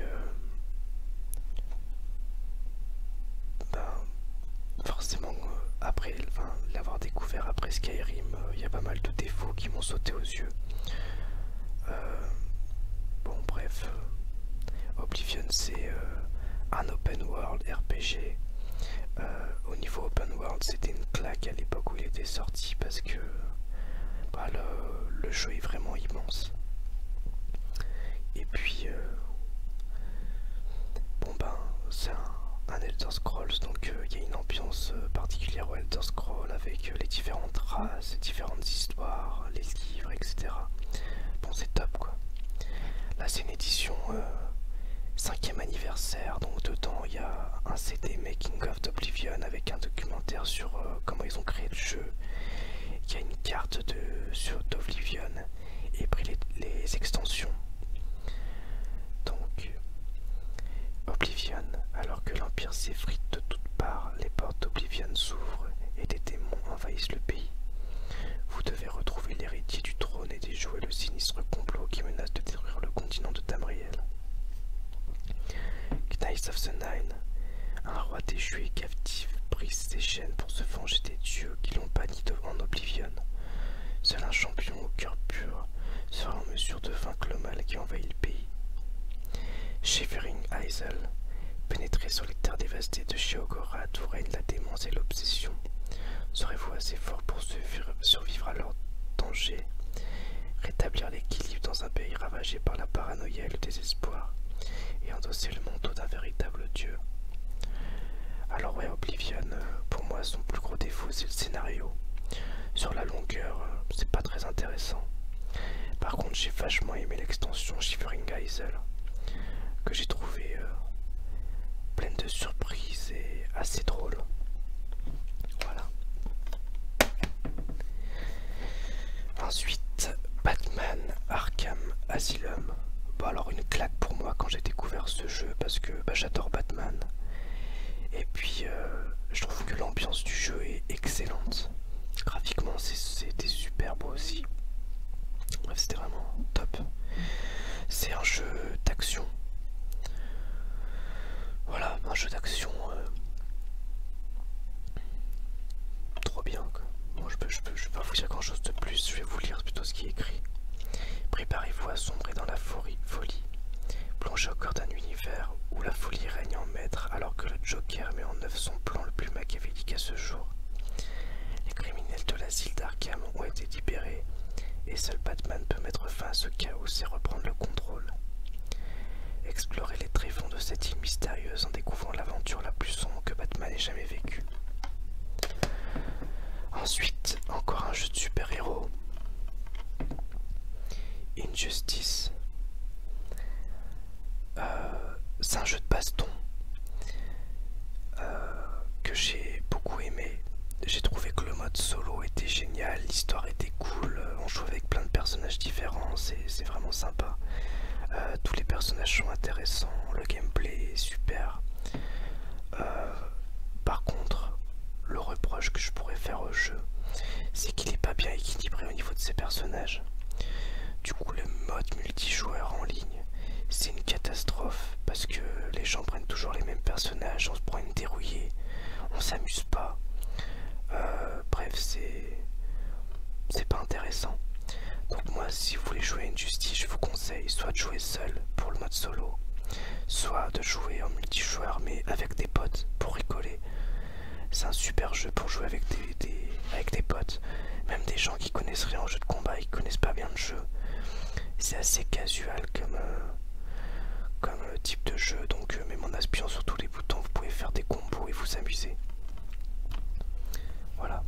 forcément après l'avoir découvert après Skyrim, il y a pas mal de défauts qui m'ont sauté aux yeux. Bon bref, Oblivion c'est un open world RPG. Au niveau open world c'était une claque à l'époque où il était sorti parce que bah, le jeu est vraiment immense. Et puis bon ben c'est un Elder Scrolls, donc il y a une ambiance particulière au Elder Scrolls avec les différentes races, les différentes histoires, les livres, etc. Bon, c'est top quoi. Là, c'est une édition 5e anniversaire, donc dedans il y a un CD Making of d'Oblivion avec un documentaire sur comment ils ont créé le jeu. Il y a une carte d'Oblivion et puis les extensions. Donc, Oblivion, alors que l'Empire s'effrite de toutes parts, les portes d'Oblivion s'ouvrent et des démons envahissent le pays. Vous devez retrouver l'héritier du trône et déjouer le sinistre complot qui menace de détruire le continent de Tamriel. Knights of the Nine, un roi déchu et captif brise ses chaînes pour se venger des dieux qui l'ont banni en Oblivion. Seul un champion au cœur pur sera en mesure de vaincre le mal qui envahit le pays. Shivering Isle, pénétré sur les terres dévastées de Sheogorath où règne la démence et l'obsession. Serez-vous assez fort pour survivre à leur danger, rétablir l'équilibre dans un pays ravagé par la paranoïa et le désespoir, et endosser le manteau d'un véritable dieu? Alors ouais, Oblivion, pour moi son plus gros défaut c'est le scénario. Sur la longueur, c'est pas très intéressant. Par contre j'ai vachement aimé l'extension Shivering Isle, que j'ai trouvé pleine de surprises et assez drôle. Voilà. Ensuite, Batman Arkham Asylum. Bon alors une claque pour moi quand j'ai découvert ce jeu parce que j'adore Batman. Et puis je trouve que l'ambiance du jeu est excellente. Graphiquement c'était super beau aussi. Bref, c'était vraiment top. C'est un jeu d'action. Voilà, un jeu d'action trop bien quoi. Bon, je vais pas vous dire grand chose de plus, je vais vous lire plutôt ce qui est écrit. Préparez-vous à sombrer dans la folie. Plongez au cœur d'un univers où la folie règne en maître alors que le Joker met en œuvre son plan le plus machiavélique à ce jour. Les criminels de l'asile d'Arkham ont été libérés et seul Batman peut mettre fin à ce chaos et reprendre le contrôle. Explorez les tréfonds de cette île mystérieuse en découvrant l'aventure la plus sombre que Batman ait jamais vécue. Ensuite, encore un jeu de super-héros. Injustice. C'est un jeu de baston que j'ai beaucoup aimé. J'ai trouvé que le mode solo était génial, l'histoire était cool, on joue avec plein de personnages différents, c'est vraiment sympa. Tous les personnages sont intéressants, le gameplay est super. Par contre, le reproche que je pourrais faire au jeu, c'est qu'il n'est pas bien équilibré au niveau de ses personnages. Du coup, le mode multijoueur en ligne, c'est une catastrophe parce que les gens prennent toujours les mêmes personnages, on se prend une dérouillée, on s'amuse pas. Bref, c'est pas intéressant. Donc moi, si vous voulez jouer à Injustice, je vous conseille soit de jouer seul pour le mode solo, soit de jouer en multijoueur mais avec des potes pour rigoler. C'est un super jeu pour jouer avec des potes, même des gens qui connaissent rien en jeu de combat, ils connaissent pas bien le jeu. C'est assez casual comme type de jeu, donc même en appuyant sur tous les boutons, vous pouvez faire des combos et vous amuser. Voilà.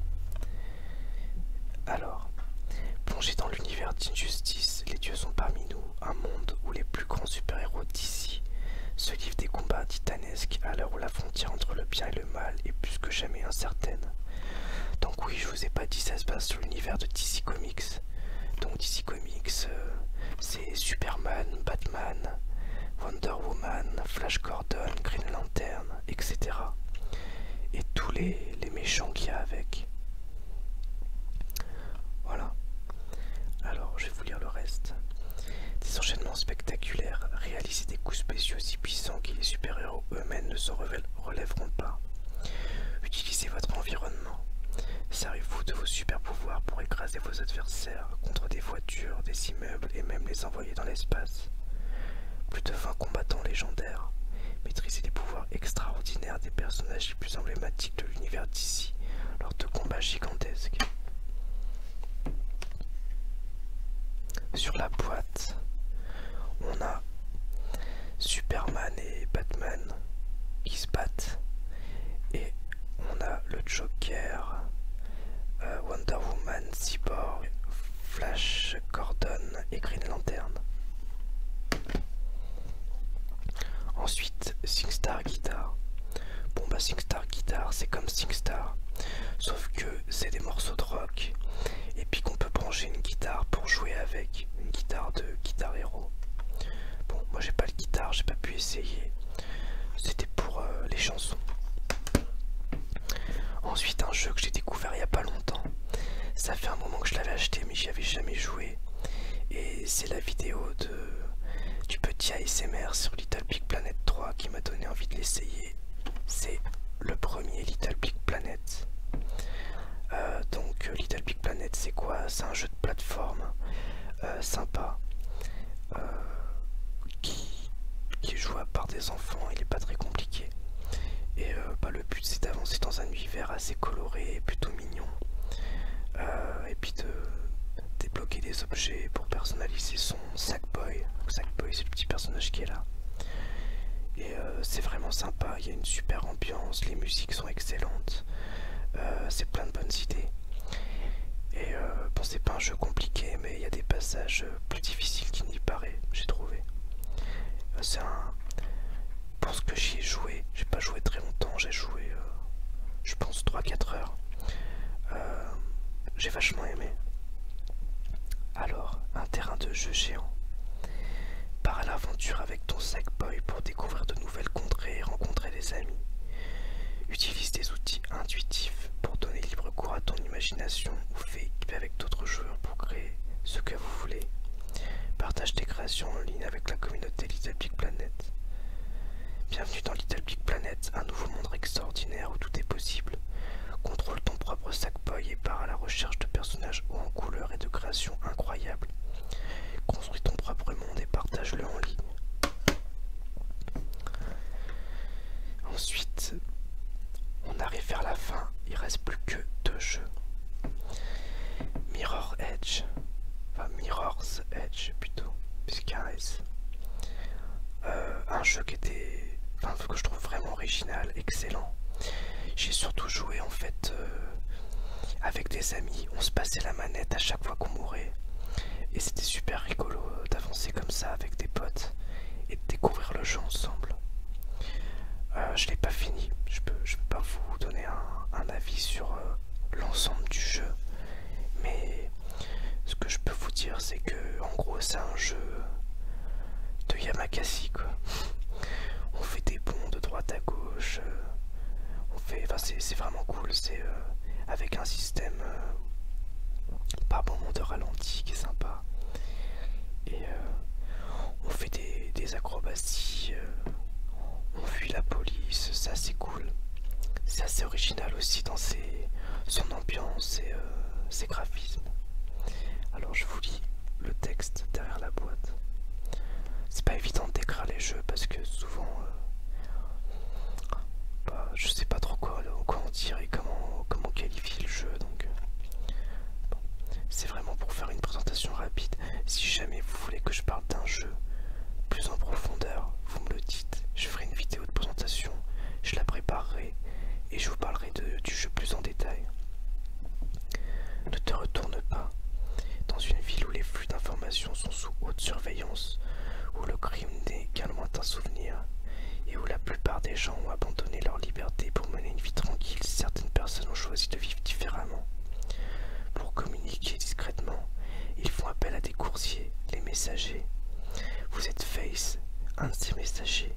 Alors, plongé dans l'univers d'Injustice, les dieux sont parmi nous, un monde où les plus grands super-héros d'ici se livrent des combats titanesques à l'heure où la frontière entre le bien et le mal est plus que jamais incertaine. Donc oui, je vous ai pas dit, ça se base sur l'univers de DC Comics. Donc DC Comics, c'est Superman, Batman, Wonder Woman, Flash Gordon, Green Lantern, etc. Et tous les méchants qu'il y a avec. Voilà. Alors, je vais vous lire le reste. Des enchaînements spectaculaires, réaliser des coups spéciaux si puissants que les super-héros eux-mêmes ne s'en relèveront pas. Utilisez votre environnement. Servez-vous de vos super-pouvoirs pour écraser vos adversaires contre des voitures, des immeubles et même les envoyer dans l'espace. Plus de 20 combattants légendaires. Maîtrisez les pouvoirs extraordinaires des personnages les plus emblématiques de l'univers d'ici lors de combats gigantesques. Sur la boîte, on a Superman et Batman qui se battent et on a le Joker, Wonder Woman, Cyborg, Flash Gordon et Green Lantern. Ensuite, SingStar Guitar. Bon bah SingStar Guitar, c'est comme SingStar, sauf que c'est des morceaux de rock et puis qu'on peut brancher une guitare pour jouer avec, une guitare de Guitar Hero. Bon, moi j'ai pas le guitare, j'ai pas pu essayer, c'était pour les chansons. Ensuite, un jeu que j'ai découvert il y a pas longtemps, ça fait un moment que je l'avais acheté mais j'y avais jamais joué, et c'est la vidéo du petit ASMR sur Little Big Planet 3 qui m'a donné envie de l'essayer. C'est le premier Little Big Planet. Donc Little Big Planet, c'est quoi? C'est un jeu de plateforme sympa qui est jouable par des enfants. Il est pas très compliqué et le but c'est d'avancer dans un univers assez coloré et plutôt mignon, et puis de débloquer des objets pour personnaliser son Sackboy. Sackboy, c'est le petit personnage qui est là. Et c'est vraiment sympa, il y a une super ambiance, les musiques sont excellentes, c'est plein de bonnes idées. Et bon, c'est pas un jeu compliqué, mais il y a des passages plus difficiles qu'il n'y paraît, j'ai trouvé. C'est un... Pour ce que j'y ai joué, j'ai pas joué très longtemps, j'ai joué je pense 3-4 heures. J'ai vachement aimé. Alors, un terrain de jeu géant. Pars à l'aventure avec ton Sackboy pour découvrir de nouvelles contrées et rencontrer des amis. Utilise des outils intuitifs pour donner libre cours à ton imagination ou fais équipe avec d'autres joueurs pour créer ce que vous voulez. Partage tes créations en ligne avec la communauté Little Big Planet. Bienvenue dans Little Big Planet, un nouveau monde extraordinaire où tout est possible. Contrôle ton propre Sackboy et pars à la recherche de personnages hauts en couleurs et de créations incroyables. Construis ton propre monde et partage-le en ligne. Ensuite, on arrive vers la fin, il reste plus que 2 jeux. Mirror's Edge plutôt, puisqu'il y a un S. Un jeu que je trouve vraiment original, excellent. J'ai surtout joué en fait avec des amis, on se passait la manette à chaque fois qu'on mourait. Et c'était super rigolo dire, c'est que en gros c'est un jeu de Yamakasi quoi. On fait des bonds de droite à gauche, enfin c'est vraiment cool, c'est avec un système par moment de ralenti qui est sympa. Et on fait des acrobaties, on fuit la police, ça c'est cool. C'est assez original aussi dans son ambiance et ses graphismes. Alors je vous lis le texte derrière la boîte. C'est pas évident de décrire les jeux parce que souvent je sais pas trop quoi en dire et comment qualifier le jeu, donc bon. C'est vraiment pour faire une présentation rapide. Si jamais vous voulez que je parle d'un jeu plus en profondeur, vous me le dites, je ferai une vidéo de présentation, je la préparerai et je vous parlerai du jeu plus en détail. Ne te retourne pas. Dans une ville où les flux d'informations sont sous haute surveillance, où le crime n'est qu'un lointain souvenir, et où la plupart des gens ont abandonné leur liberté pour mener une vie tranquille, certaines personnes ont choisi de vivre différemment. Pour communiquer discrètement, ils font appel à des coursiers, les messagers. Vous êtes Face, un de ces messagers,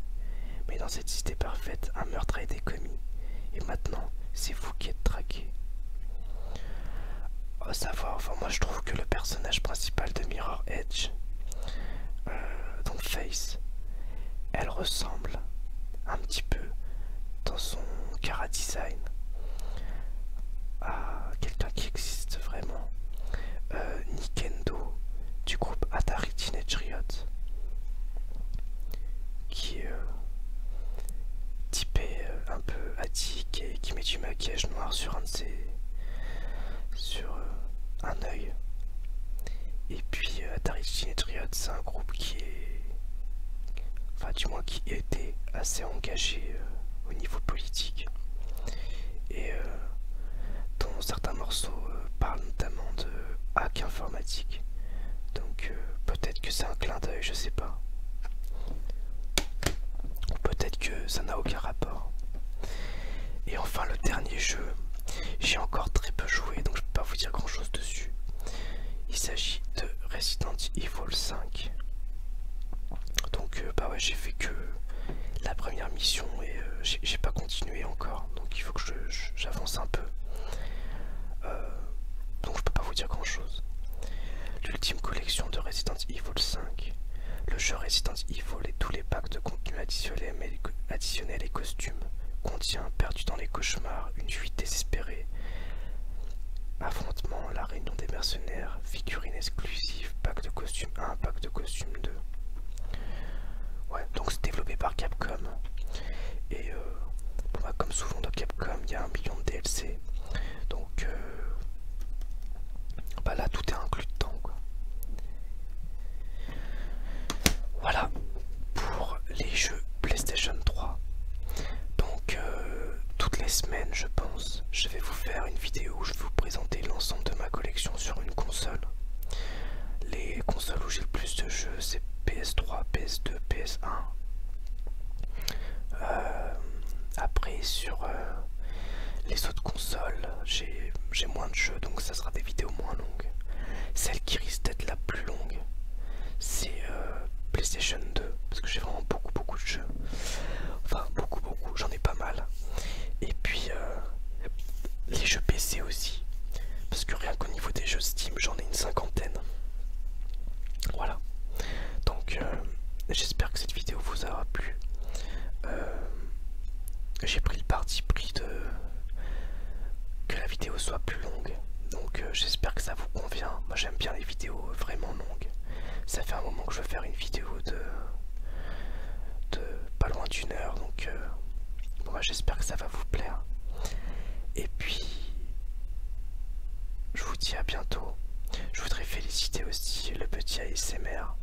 mais dans cette cité parfaite, un meurtre a été commis, et maintenant, c'est vous qui êtes traqué. À savoir, enfin moi je trouve que le personnage principal de Mirror Edge, donc Face, elle ressemble un petit peu dans son chara design à quelqu'un qui existe vraiment, Nikendo du groupe Atari Teenage Riot, qui est typé un peu attique et qui met du maquillage noir sur un œil. Et puis Atari Teenage Riot, c'est un groupe qui est, enfin du moins qui était assez engagé au niveau politique et dont certains morceaux parlent notamment de hack informatique. Donc peut-être que c'est un clin d'œil, je sais pas. Ou peut-être que ça n'a aucun rapport. Et enfin le dernier jeu, j'ai encore très peu joué donc je peux pas vous dire grand chose dessus. Il s'agit de Resident Evil 5. Donc bah ouais, j'ai fait que la première mission et j'ai pas continué encore, donc il faut que j'avance un peu. Donc je peux pas vous dire grand chose. L'ultime collection de Resident Evil 5, le jeu Resident Evil et tous les packs de contenu additionnels et costumes contient Perdu dans les cauchemars, une fuite désespérée, affrontement, la réunion des mercenaires, figurines exclusives, pack de costume 1, pack de costume 2. Ouais, donc c'est développé par Capcom. Et bon bah, comme souvent dans Capcom, il y a 1 million de DLC. Donc bah là tout est inclus dedans quoi. Voilà pour les jeux PlayStation 3. Donc toutes les semaines je pense, je vais vous faire une vidéo où je vais vous présenter l'ensemble de ma collection sur une console. Les consoles où j'ai le plus de jeux, c'est PS3, PS2, PS1. Après sur les autres consoles, j'ai moins de jeux, donc ça sera des vidéos moins longues. Celle qui risque d'être la plus longue, c'est PlayStation 2, parce que j'ai vraiment beaucoup de jeux. Enfin beaucoup, j'en ai pas mal. Et puis les jeux PC aussi, parce que rien qu'au niveau des jeux Steam, j'en ai une cinquantaine. Voilà. Donc j'espère que cette vidéo vous aura plu. J'ai pris le parti pris que la vidéo soit plus longue. Donc j'espère que ça vous convient. Moi j'aime bien les vidéos vraiment longues. Ça fait un moment que je veux faire une vidéo de pas loin d'1 heure. Donc bon, bah, j'espère que ça va vous plaire. Et puis je vous dis à bientôt. Je voudrais féliciter aussi le petit ASMR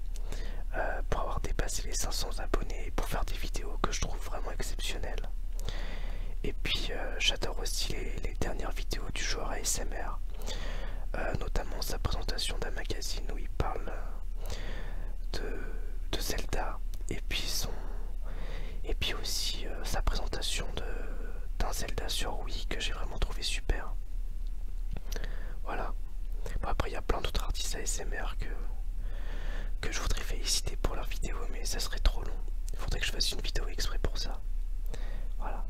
pour avoir dépassé les 500 abonnés et pour faire des vidéos que je trouve vraiment exceptionnelles. Et puis j'adore aussi les dernières vidéos du joueur ASMR, notamment sa présentation d'un magazine où il parle de Zelda, et puis aussi sa présentation d'un Zelda sur Wii que j'ai vraiment trouvé super. Voilà. Bon, après il y a plein d'autres artistes ASMR ASMR que je voudrais féliciter pour leur vidéo, mais ça serait trop long. Il faudrait que je fasse une vidéo exprès pour ça. Voilà.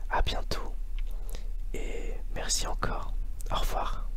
À bientôt et merci encore. Au revoir.